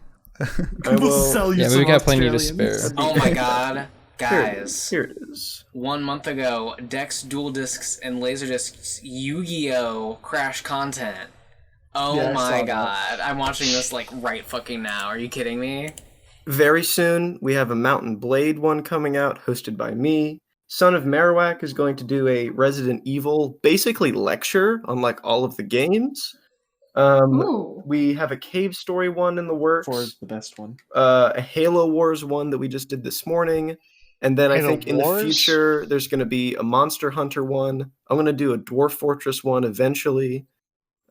I will. Sell you Yeah, some we got plenty to Australians. spare. Oh my god. Here it is. Guys, Here it is. 1 month ago, Dex Dual Discs and Laserdiscs Yu-Gi-Oh! Crash content. Oh Yeah, I my saw that. god. I'm watching this like right fucking now. Are you kidding me? Very soon, we have a Mountain Blade one coming out, hosted by me. Son of Marowak is going to do a Resident Evil, basically lecture on like all of the games. Ooh. We have a Cave Story one in the works. 4 is the best one. A Halo Wars one that we just did this morning. And then I Halo think in the Wars? future, there's going to be a Monster Hunter one. I'm going to do a Dwarf Fortress one eventually.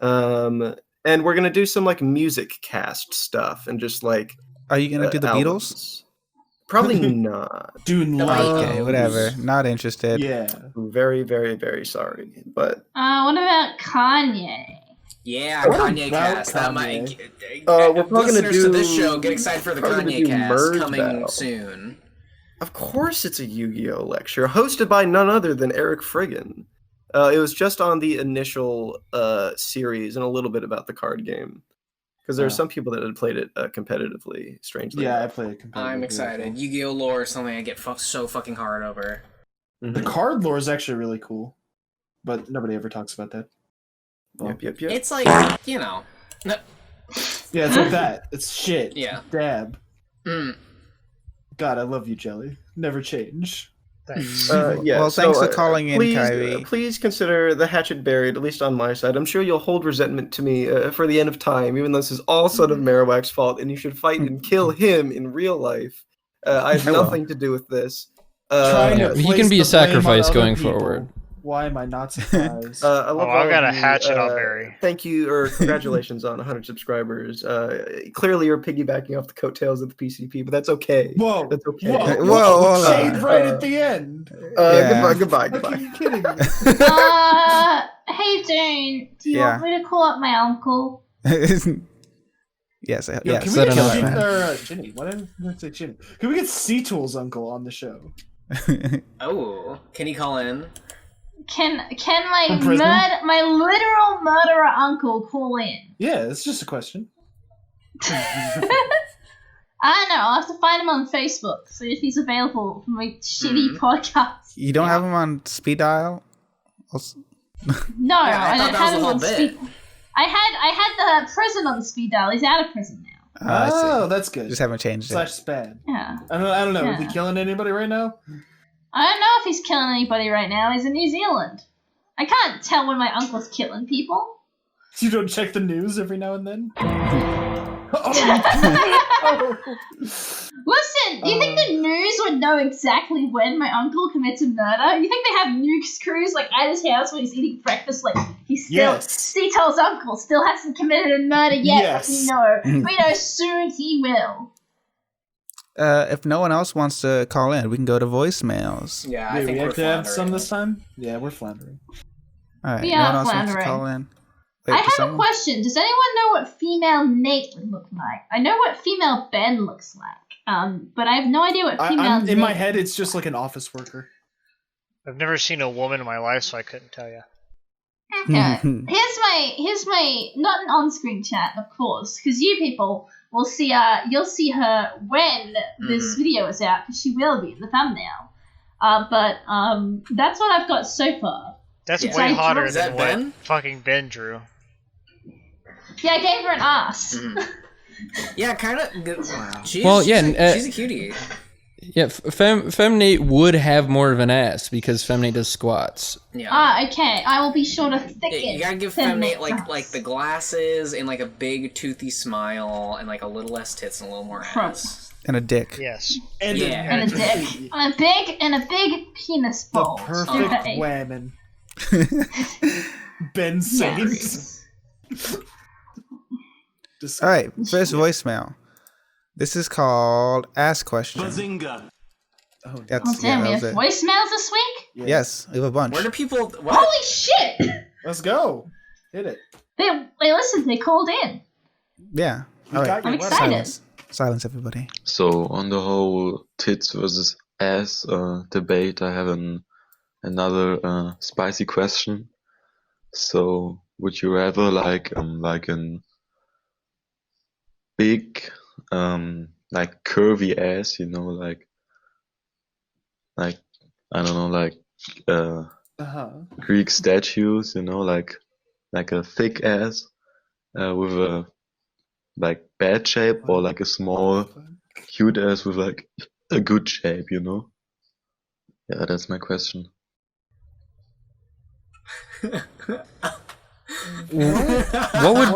And we're going to do some like music cast stuff and just like Are you gonna do the Beatles? albums. Probably not. Dude, No, love. Okay, whatever. Not interested. Yeah. I'm very, very, very sorry. But What about Kanye? Yeah, What Kanye about cast. That might. we're probably gonna listeners to this do- show, get excited for the probably gonna Kanye do cast Merge coming Battle. soon. of course it's a Yu-Gi-Oh! Lecture, hosted by none other than Eric Friggin. It was just on the initial series and a little bit about the card game. Because there were some people that had played it competitively, strangely Yeah, I enough. play it competitively. I'm as well. excited. Yu-Gi-Oh! Lore is something I get so fucking hard over. The card lore is actually really cool, but nobody ever talks about that. Well, Yep. It's like, you know. Yeah, it's like that. It's shit. Yeah. Dab. Mm. God, I love you, Jelly. Never change. Thanks. Yeah, Well, so, thanks for calling in, please, Kyrie. Please consider the hatchet buried, at least on my side. I'm sure you'll hold resentment to me for the end of time, even though this is all Son of Marowak's fault, and you should fight and kill him in real life. I have I will. nothing to do with this. Trying Yeah, to he place can be a the blame on sacrifice other going people. forward. Why am I not surprised? I love Oh, all I've got of a you. hatchet I'll bury. Thank you, or congratulations on 100 subscribers. Clearly, you're piggybacking off the coattails of the PCP, but that's okay. Whoa. That's okay. Whoa. Whoa, hold Shade on. right at the end. Yeah. Goodbye. Are you kidding me? Hey Jane, do you Yeah. want me to call up my uncle? yes, Yo, yes. can we set get it up, Jin- man. Ginny? Why did I say Ginny? Can we get C-Tool's uncle on the show? Oh, can he call in? Can From prison? my literal murderer uncle call in? Yeah, it's just a question. I don't know. I'll have to find him on Facebook, see if he's available for my shitty podcast. You don't have him on speed dial? Also- No, Yeah, I I thought don't that was have the him whole on bit. speed. I had the prison on speed dial. He's out of prison now. I see. Oh, that's good. Just haven't changed it. Slash spad. Yeah. I don't know. Is he Yeah. killing anybody right now? I don't know if he's killing anybody right now. He's in New Zealand. I can't tell when my uncle's killing people. You don't check the news every now and then? Listen, do you think the news would know exactly when my uncle commits a murder? You think they have news crews like at his house when he's eating breakfast? Like he's still Yes. Cetel's uncle still hasn't committed a murder yet. Yes. We know. We know soon he will. If no one else wants to call in, we can go to voicemails. Yeah, I Wait, think we we're have to have some floundering. this time? Yeah, we're floundering. All right, We no are one else wants to floundering. call in. Wait, I does have someone? a question. Does anyone know what female Nate would look like? I know what female Ben looks like. But I have no idea what female I'm, Nate. in my head, it's just like an office worker. I've never seen a woman in my life, so I couldn't tell you. Okay. Here's my not an on-screen chat, of course, because you people will see you'll see her when this video is out, because she will be in the thumbnail. But that's what I've got so far. That's Yeah. way Is hotter that than what Ben? fucking Ben drew. Yeah, I gave her an ass. Yeah, kind of. Well, yeah, she's a cutie. Yeah, Femnate would have more of an ass because Femnate does squats. Yeah. Okay. I will be sure to thicken. Yeah, you gotta give Femnate like the glasses and like a big toothy smile and like a little less tits and a little more ass. And a dick. Yes. And Yeah. and a dick, and a big penis The bulge. perfect Okay. woman. Ben Simmons. All right, first voicemail. This is called Ask Question. Bazinga. Oh damn, we have voicemails this week? Yes, we have a bunch. Where do people... What? Holy shit! Let's go. Hit it. They listened, they called in. Yeah. All right. I'm excited. Silence, everybody. So on the whole tits versus ass debate, I have another spicy question. So would you rather like an big like curvy ass, you know, like I don't know, like Greek statues, you know, like a thick ass with a like bad shape, or like a small cute ass with like a good shape, you know? Yeah, that's my question. What would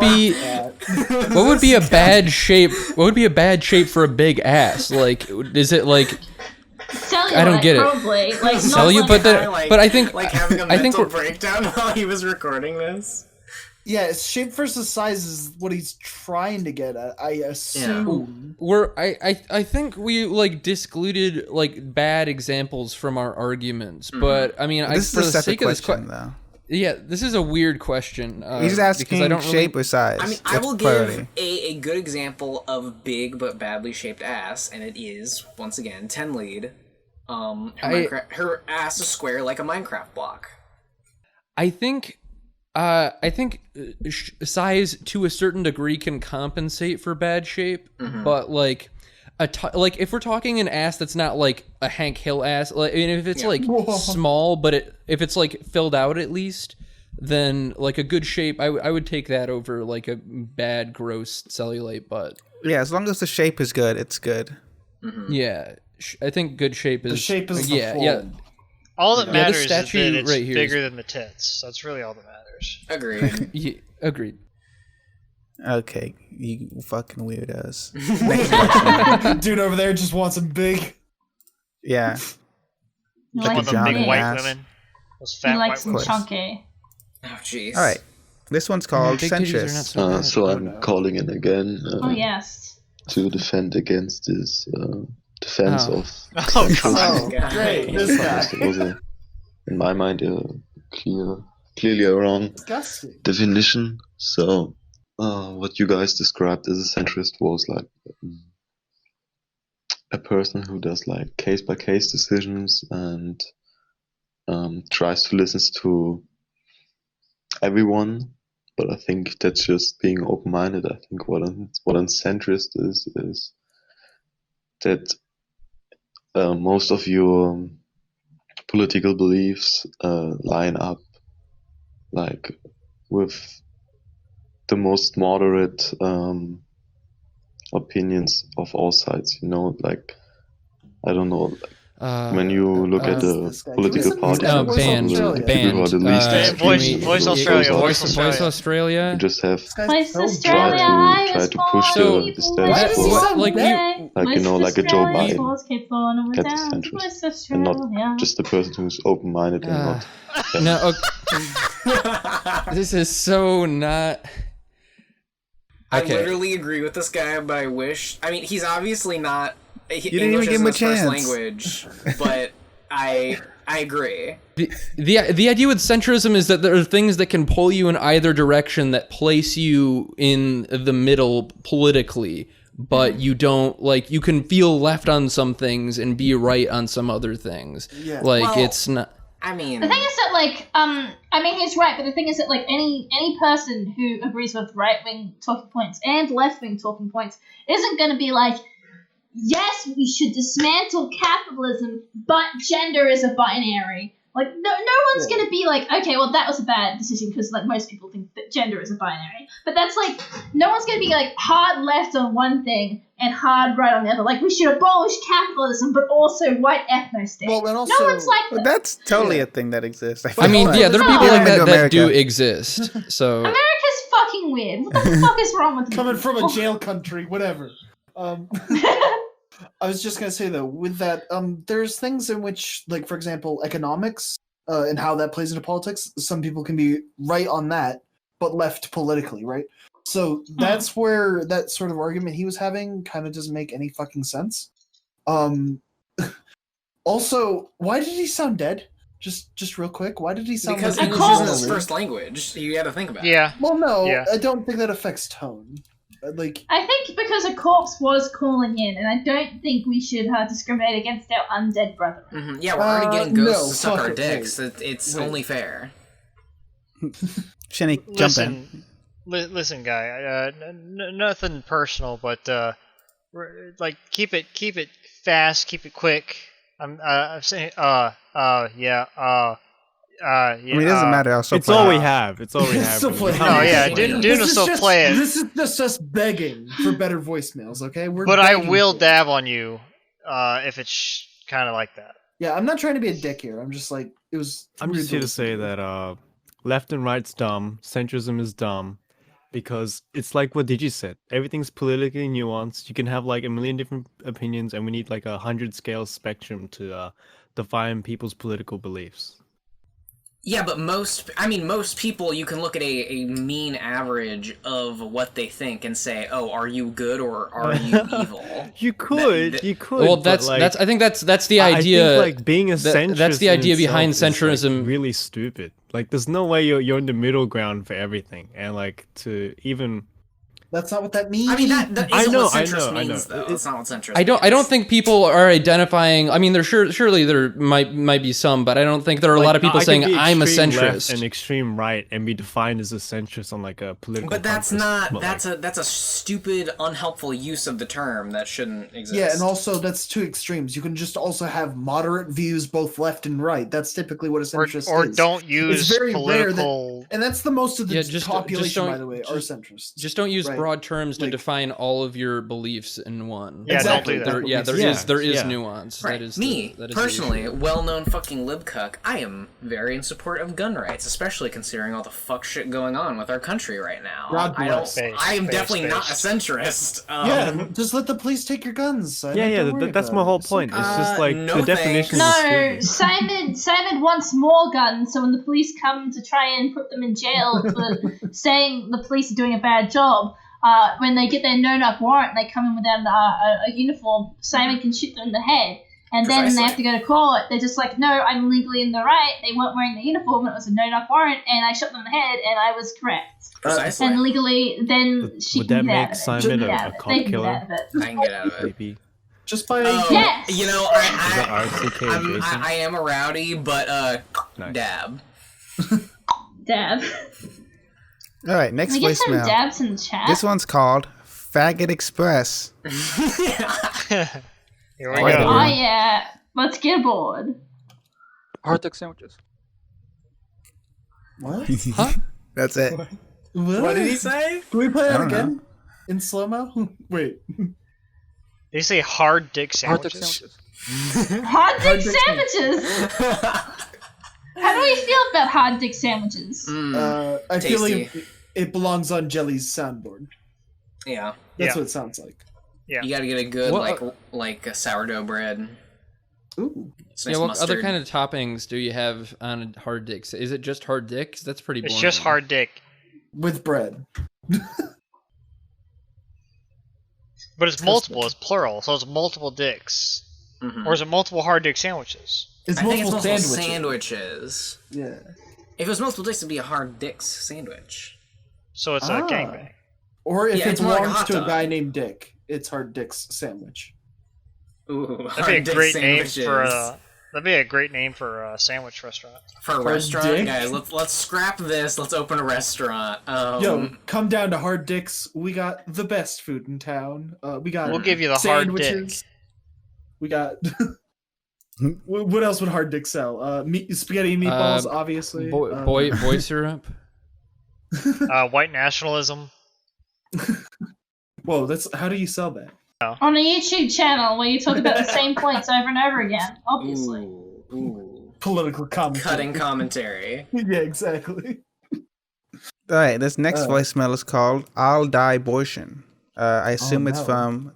be a bad shape? What would be a bad shape for a big ass? Like, is it like? Cellulite, I don't get it. Probably. Like, Cellulite, but I think like having a I think mental breakdown while he was recording this. Yeah, shape versus size is what he's trying to get at, I assume. I think we like discluded like bad examples from our arguments, but I mean, This is for a the separate sake of this question, though. Yeah, this is a weird question. He's asking I don't shape or size. I mean, I will give a good example of big but badly shaped ass, and it is, once again, 10 lead. Her ass is square like a Minecraft block. I think size to a certain degree can compensate for bad shape, but like like if we're talking an ass that's not like a Hank Hill ass, like, I mean, if it's like small, but if it's like filled out at least, then like a good shape, I would take that over like a bad gross cellulite butt. Yeah, as long as the shape is good, it's good. Yeah, I think good shape is The shape is the yeah full. yeah. All that matters is that statue it's right here bigger is- than the tits. That's really all that matters. Agreed. Yeah, agreed. Okay, you fucking weirdos. Next question. Dude over there just wants him big. Yeah. Like One of the big white women. Those fat He likes white them women. chunky. Oh, jeez. All right. This one's called Big titties are not centrist. so bad. So I'm calling in again Oh yes. to defend against this defense Oh. of Oh, centrism. Oh, great. This guy. It was in my mind clearly a wrong Disgusting. definition. So what you guys described as a centrist was like a person who does like case by case decisions and tries to listen to everyone. But I think that's just being open minded. I think what a centrist is that most of your political beliefs line up like with the most moderate opinions of all sides, you know, like I don't know, when you look at the political parties, for example, the people who are the least extreme, Voice those Australia, are- Voice Australia. you just have Place try Australia, to push the status quo, like you like you know, like a Joe Biden, Get that's a centrist, and not just the person who's open minded and not. No, okay. This is so not. I Okay. literally agree with this guy, but I wish. I mean, he's obviously not. didn't even English give isn't him a his first chance. language, but I agree. The idea with centrism is that there are things that can pull you in either direction that place you in the middle politically, but you don't like you can feel left on some things and be right on some other things. Yeah. Like Well, it's not. I mean, The thing is that, like, I mean, he's right, but the thing is that, like, any person who agrees with right-wing talking points and left-wing talking points isn't going to be like, yes, we should dismantle capitalism, but gender is a binary. Like, no one's going to be like, okay, well, that was a bad decision because, like, most people think that gender is a binary. But that's, like, no one's going to be, like, hard left on one thing and hard right on the other. Like, we should abolish capitalism, but also white ethno-state. Well, and also, no one's like Well, that. that's totally a thing that exists. I mean, yeah, there are people like that that do America. exist. So America's fucking weird. What the fuck is wrong with you? coming from a people? jail country, whatever. I was just gonna say though, with that, there's things in which, like for example, economics, and how that plays into politics. Some people can be right on that, but left politically, right? So that's where that sort of argument he was having kind of doesn't make any fucking sense. Also, why did he sound dead? Just real quick, why did he sound Because like English isn't his first language. You got to think about it. Well, no, Yeah. I don't think that affects tone. Like, I think because a corpse was calling in, and I don't think we should discriminate against our undead brother. Mm-hmm. Yeah, we're already getting ghosts to suck fuck our it, dicks. wait. It's Wait. only fair. Shinny, jump in. Listen, guy. Nothing personal, but like keep it fast, keep it quick. I'm saying yeah. I mean, it doesn't matter. I'll still It's play all it. we have. It's all we have. Still play it. Oh yeah, Dune will still play it. This is just us begging for better voicemails, okay? But I begging will for it. dab on you if it's kind of like that. Yeah, I'm not trying to be a dick here. I'm just like, it was. I'm rude just here to listen say that left and right's dumb, centrism is dumb, because it's like what Digi said. Everything's politically nuanced. You can have like a million different opinions, and we need like 100 scale spectrum to define people's political beliefs. Yeah, but most people, you can look at a mean average of what they think and say, oh, are you good or are you evil? You could. Well, but, that's like, that's. I think that's the I idea. think, like being a centrist. That's the in idea behind itself is, like, centrism. really stupid. Like, there's no way you're in the middle ground for everything, and like to even. That's not what that means. I mean, that I isn't know, what I centrist know, I means, know. though. That's not what centrist I don't think people are identifying. I mean, surely there might be some, but I don't think there are a lot of people I saying could be I'm a extreme left centrist. and extreme right and be defined as a centrist on like a political. But that's compass, not. but, That's like, a stupid, unhelpful use of the term that shouldn't exist. Yeah, and also that's two extremes. You can just also have moderate views, both left and right. That's typically what a centrist or is. don't use it's very political. rare that, and that's the most of the just population, don't- by the way, are centrists. Just don't use Right. broad terms to Like- define all of your beliefs in one. Yeah, Exactly. don't do that. There is Yeah. nuance. Right. That is Me, that is personally, well-known fucking libcuck, I am very in support of gun rights, especially considering all the fuck shit going on with our country right now. God I bless. I am definitely not a centrist. Yeah, just let the police take your guns. that's my whole point. It's just like no the definition. No, is Simon wants more guns, so when the police come to try and put them in jail for saying the police are doing a bad job, when they get their no-knock warrant and they come in without a uniform, Simon can shoot them in the head. And then they have to go to court. They're just like, no, I'm legally in the right. They weren't wearing the uniform. It was a no-knock warrant, and I shot them in the head, and I was correct. Precisely. And legally, then she Would can that get make out of it. Simon She can a get out of it. cop They can killer? get out of it. I can get out of it. Maybe. Just by Yes! You know, I am a rowdy, but Nice. dab. Dab. All right, next Can we get some voicemail. dabs in the chat? This one's called Faggot Express. Here we Right go. Oh yeah, let's get aboard. Hard duck sandwiches. What? Huh? That's it. What did he say? Can we play I that don't again? In slow-mo? Wait. Did you say hard dick Hard duck sandwiches? sandwiches. Hard dick sandwiches. How do we feel about hard dick sandwiches? I feel like tasty. it belongs on Jelly's soundboard. Yeah. That's what it sounds like. Yeah. You gotta get a good, What- like a sourdough bread. Ooh. It's nice Yeah, what mustard. other kind of toppings do you have on hard dicks? Is it just hard dicks? That's pretty boring. It's just hard dick. With bread. But it's multiple, it's plural, so it's multiple dicks. Mhm. Or is it multiple hard dick sandwiches? It's I think it's multiple multiple sandwiches. sandwiches. Yeah. If it was multiple dicks, it'd be a hard dicks sandwich. So it's a gangbang. Or if Yeah, it it's more like a belongs hot to a dog. guy named Dick, it's Hard Dick's sandwich. Ooh, That'd be a great name for a sandwich restaurant. For a Hard restaurant, Dick? guys. Let's scrap this. Let's open a restaurant. Yo, come down to Hard Dick's. We got the best food in town. We got We'll give you the hard dick. sandwiches. We got. What else would Hard Dick sell? Spaghetti and meatballs, obviously. Boy syrup. White nationalism. Whoa, that's how do you sell that? On a YouTube channel where you talk about the same points over and over again, obviously. Ooh. Political commentary. Cutting commentary. Yeah, exactly. All right, this next voicemail is called "I'll Die Boibortion." I assume it's no. from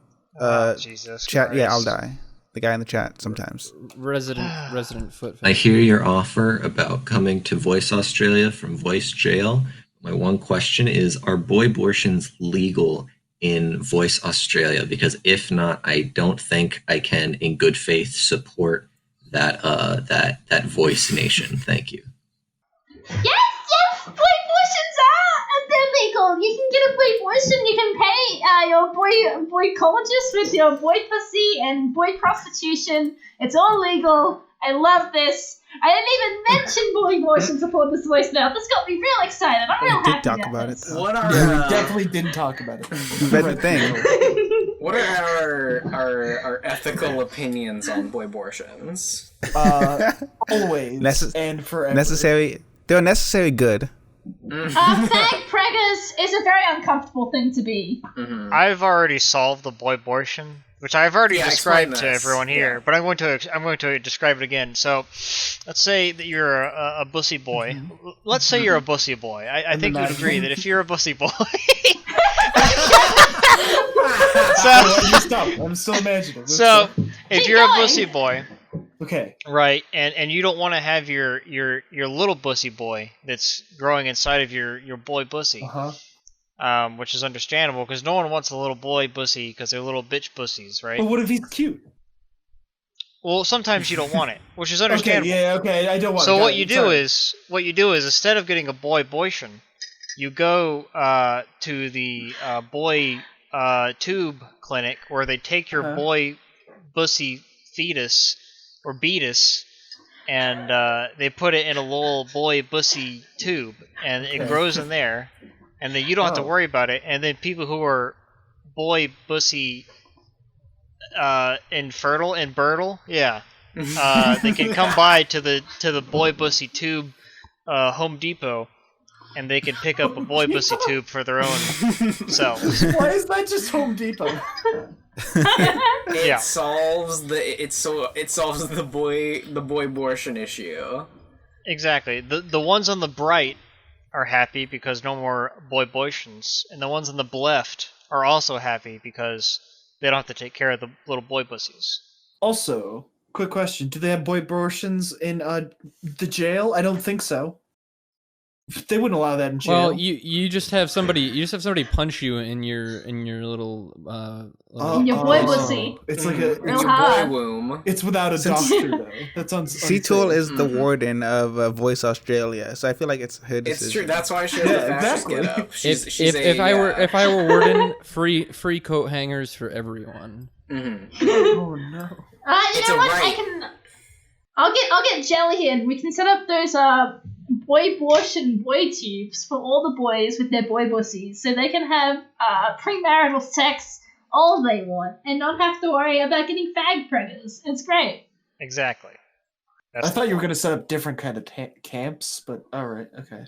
Jesus chat. Yeah, I'll Christ. die. The guy in the chat sometimes. Resident foot. I hear your offer about coming to Voice Australia from Voice Jail. My one question is, are boibortions legal in Voice Australia? Because if not, I don't think I can, in good faith, support that that voice nation. Thank you. Yes, boibortions are. They're legal. You can get a boibortion. You can pay your boycologist with your boy pussy and boy prostitution. It's all legal. I love this. I didn't even mention boibortions before this voicemail. This got me real excited. I'm real happy talk about about this. it, though. What are We definitely didn't talk about it. That's the thing. what are our ethical opinions on boibortions? Always and forever. Necessary. They're necessary good. Fag preggers is a very uncomfortable thing to be. I've already solved the boibortion, which I've already described to everyone here, but I'm going to describe it again. So, let's say that you're a bussy boy. Let's say you're a bussy boy. I think you'd agree that if you're a bussy boy. Stop. I'm still imagining. So, if you're a bussy boy. Okay. Right, and you don't want to have your little bussy boy that's growing inside of your boy bussy, which is understandable because no one wants a little boy bussy because they're little bitch bussies, right? But what if he's cute? Well, sometimes you don't want it, which is understandable. Okay, I don't want it. So what you do is instead of getting a boibortion, you go to the boy tube clinic where they take your boy bussy fetus or beatus, and they put it in a little boy bussy tube, and it grows in there, and then you don't have to worry about it. And then people who are boy bussy infertile, they can come by to the boy bussy tube Home Depot, and they can pick up a boy bussy tube for their own selves. Why is that just Home Depot? It solves the boibortion issue. Exactly. The ones on the bright are happy because no more boibortions, and the ones on the left are also happy because they don't have to take care of the little boy bussies. Also, quick question: do they have boibortions in the jail? I don't think so. They wouldn't allow that in jail. Well, you just have somebody punch you in your little in your boy pussy. It's like a real hard. Boy womb. It's without a doctor though. That's C-Tool is the warden of Voice Australia, so I feel like it's her decision. It's true. That's why she has a fashion get up. If I were warden, free coat hangers for everyone. Oh no. You know what? I'll get Jelly here, and we can set up those boibortion boy tubes for all the boys with their boy bussies, so they can have premarital sex all they want and not have to worry about getting fag preggers. It's great. Exactly. I thought you were going to set up different kind of camps, but all right, okay.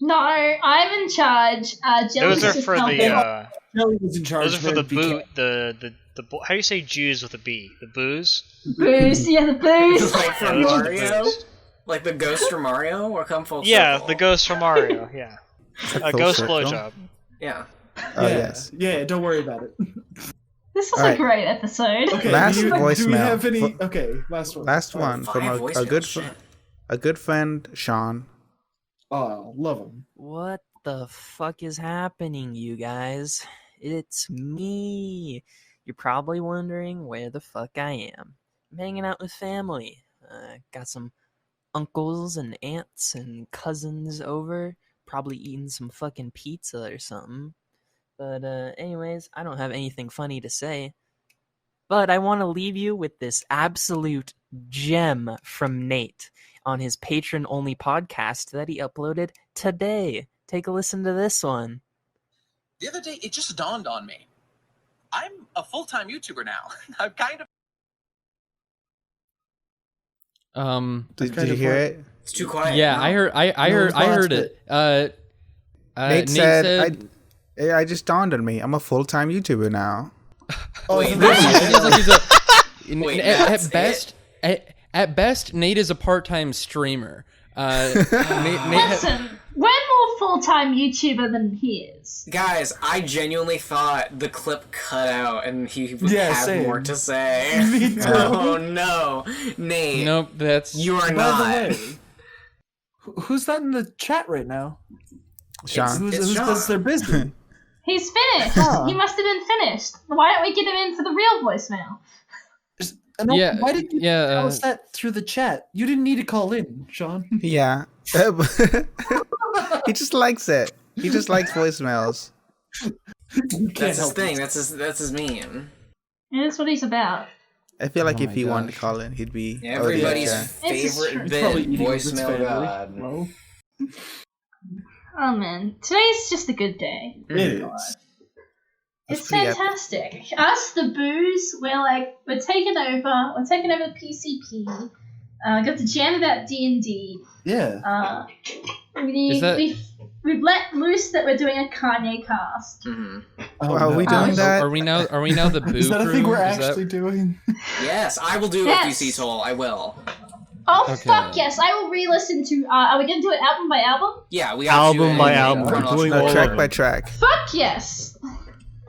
No, I'm in charge. Jelly's those are just for helping. Jelly was in charge. Those are for the boot. How do you say Jews with a B? The booze. Booze, yeah, the booze. Like from Mario. Like the ghost from Mario, or come full circle? Yeah, the ghost from Mario. Yeah, a ghost circle. blowjob. Yeah. Yes. Yeah, don't worry about it. This was a great episode. Okay, last do voicemail. we have any? Okay, last one. Last one from a good friend, Sean. Oh, love him. What the fuck is happening, you guys? It's me. You're probably wondering where the fuck I am. I'm hanging out with family. Got some uncles and aunts and cousins over, probably eating some fucking pizza or something. But anyways, I don't have anything funny to say. But I want to leave you with this absolute gem from Nate on his patron-only podcast that he uploaded today. Take a listen to this one. The other day, it just dawned on me. I'm a full-time YouTuber now. I'm kind of... Did you hear it? It's too quiet. Yeah, no. I heard it. Nate said, I just dawned on me. I'm a full-time YouTuber now. Wait, at best, Nate is a part-time streamer. Listen, we're more full-time YouTuber than he is. Guys, I genuinely thought the clip cut out and he would have more to say. Me too. Oh no, Nate. Nope, you are By not. the way, who's that in the chat right now? Sean. Who's Sean. because they're busy. He's finished. He must have been finished. Why don't we get him in for the real voicemail? No, Yeah, why did you yeah, tell us that through the chat? You didn't need to call in, Sean. Yeah. He just likes it. He just likes voicemails. That's his thing. That's his meme. Yeah, that's what he's about. I feel like Oh if my he wanted to gosh. call in, he'd be Everybody's ODX. favorite Probably bit, eating with his voicemail family. god. Well, Oh man, today's just a good day. it is. It's pretty epic. fantastic. Us, the booze, we're taking over. We're taking over the PCP. Got to jam about D&D. Yeah. Is that- We've let loose that we're doing a Kanye cast. Mm-hmm. Oh, Are we doing that? Are we now the boo Is that a thing crew? we're Is that- actually doing? Yes, I will do Yes. it if you see Toll. I will. Oh Okay. fuck yes! I will re-listen to. Are we gonna do it album by album? Yeah, we have to Album by in album. We're chronological doing No, all track of by them. track. Fuck yes!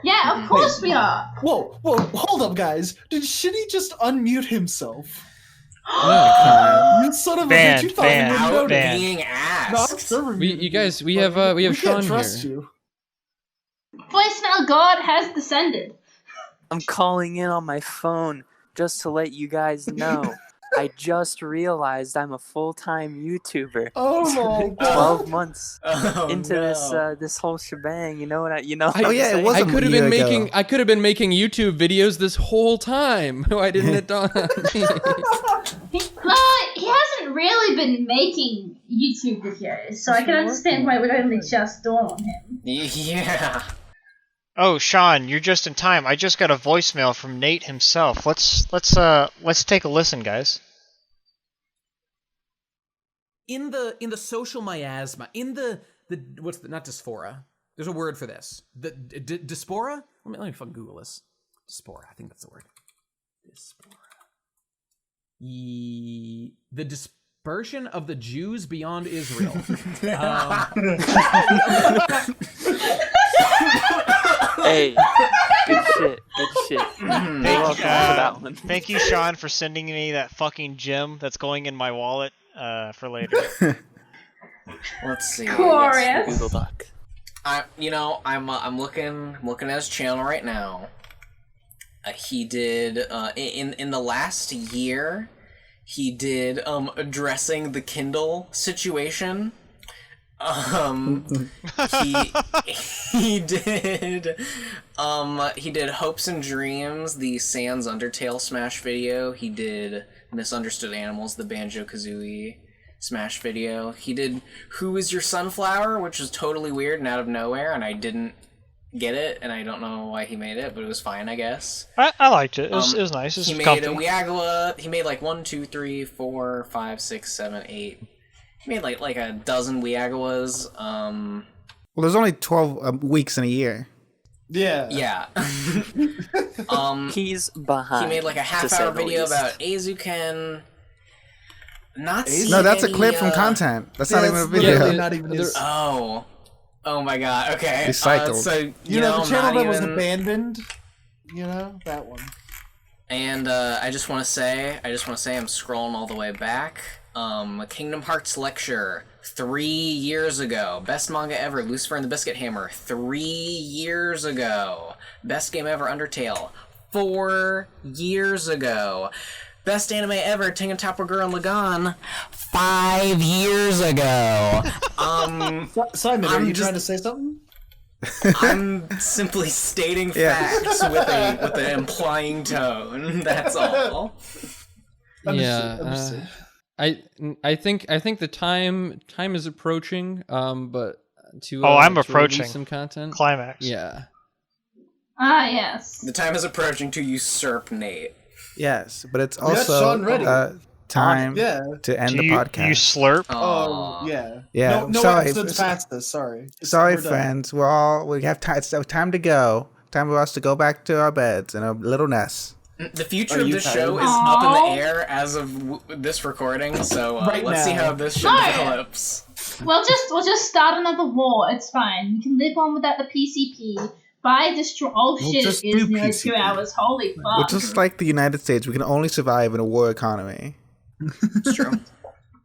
Yeah, of course we are. Whoa, hold up, guys. Did Shitty just unmute himself? No, You son of a Banned, bitch! You thought we banned, didn't know banned. Being No, I'm asked. sure we're you guys, we muted, have but we have Sean can't trust here. you. Voicemail God has descended. I'm calling in on my phone just to let you guys know. I just realized I'm a full-time YouTuber. Oh my god. 12 months Oh, into no. this whole shebang. You know what I what Oh, I'm yeah, it saying? was I a could have year been ago. making YouTube videos this whole time. Why didn't it dawn on me? He hasn't really been making YouTube videos, so I can understand why it would only just dawn on him. Yeah. Oh, Sean, you're just in time. I just got a voicemail from Nate himself. Let's take a listen, guys. In the social miasma, in the what's the, not dysphoria? There's a word for this. The dyspora? Let me fucking Google this. Dyspora, I think that's the word. Dyspora. The dispersion of the Jews beyond Israel. Hey, good shit. You're welcome for that one. Thank you, Sean, for sending me that fucking gem that's going in my wallet for later. Let's see. Glorious. Google Doc. I'm looking at his channel right now. He did in the last year, he did addressing the Kindle situation. He did Hopes and Dreams, the Sans Undertale Smash video. He did Misunderstood Animals, the Banjo-Kazooie Smash video. He did Who Is Your Sunflower, which was totally weird and out of nowhere, and I didn't get it, and I don't know why he made it, but it was fine, I guess. I liked it. It was nice. It was He made comfy. a Weagawa. He made like 1, 2, 3, 4, 5, 6, 7, 8. He made like a dozen Weagawas. Well, there's only 12 weeks in a year. Yeah. Yeah. He's behind. He made like a to say half-hour the video least. about Azuken. Not seeing No, that's a any, clip from content. That's not even a it's video. literally not even his. Oh my god. Okay. Recycled. So You know, the channel not that was even- abandoned. You know that one. And I just want to say, I'm scrolling all the way back. Kingdom Hearts lecture 3 years ago. Best manga ever, Lucifer and the Biscuit Hammer 3 years ago. Best game ever, Undertale 4 years ago. Best anime ever, Tengen Topper Girl and Lagan 5 years ago. Simon, are you trying to say something? I'm simply stating facts with an implying tone. That's all. Yeah, I think the time is approaching. But to I'm to approaching. release some content. Climax. Yeah. Ah yes. The time is approaching to usurp Nate. Yes, but it's We got also Sean ready. time Yeah. to end Do the you podcast. slurp? Oh yeah. Yeah, No sorry. episodes past this. Sorry. Sorry, We're done. friends. We have time. It's time to go. Time for us to go back to our beds in a little nest. The future Are of you this tired? show is up in the air as of this recording, so Right let's see now. how this shit No. develops. We'll just start another war. It's fine. We can live on without the PCP. Destroy. Oh We'll shit! just It is do nearly PCP. 2 hours. Holy fuck! We're just like the United States. We can only survive in a war economy. It's true.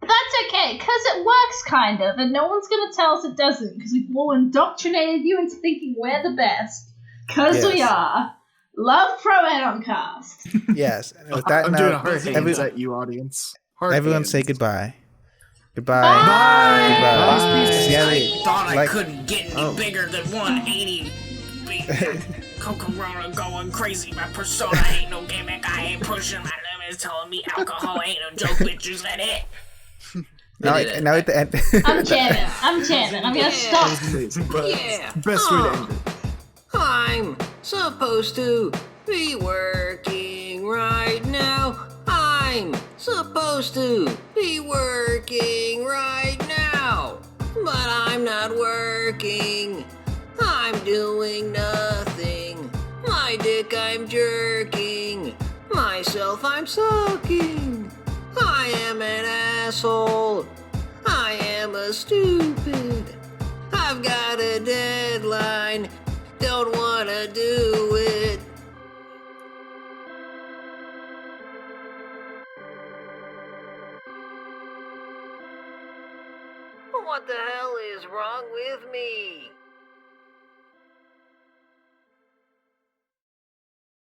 That's okay, because it works kind of, and no one's going to tell us it doesn't, because we've all indoctrinated you into thinking we're the best. Because we Yes. are. Love Pro Anon Cast. Yes. And with that I'm doing a note, heart hands at you, audience. Heart everyone hands. say goodbye. Goodbye. Bye. Goodbye. I thought I Like- couldn't get any bigger than 180. Coca-Cola going crazy. My persona ain't no gimmick. I ain't pushing my limits. Telling me alcohol ain't no joke. Bitches let it. Now at the end. I'm jamming. I'm going to stop. Yeah. Best way to end it. I'm supposed to be working right now. I'm supposed to be working right now. But I'm not working. I'm doing nothing. My dick I'm jerking. Myself I'm sucking. I am an asshole. I am a stupid. I've got a deadline. Don't wanna do it. What the hell is wrong with me?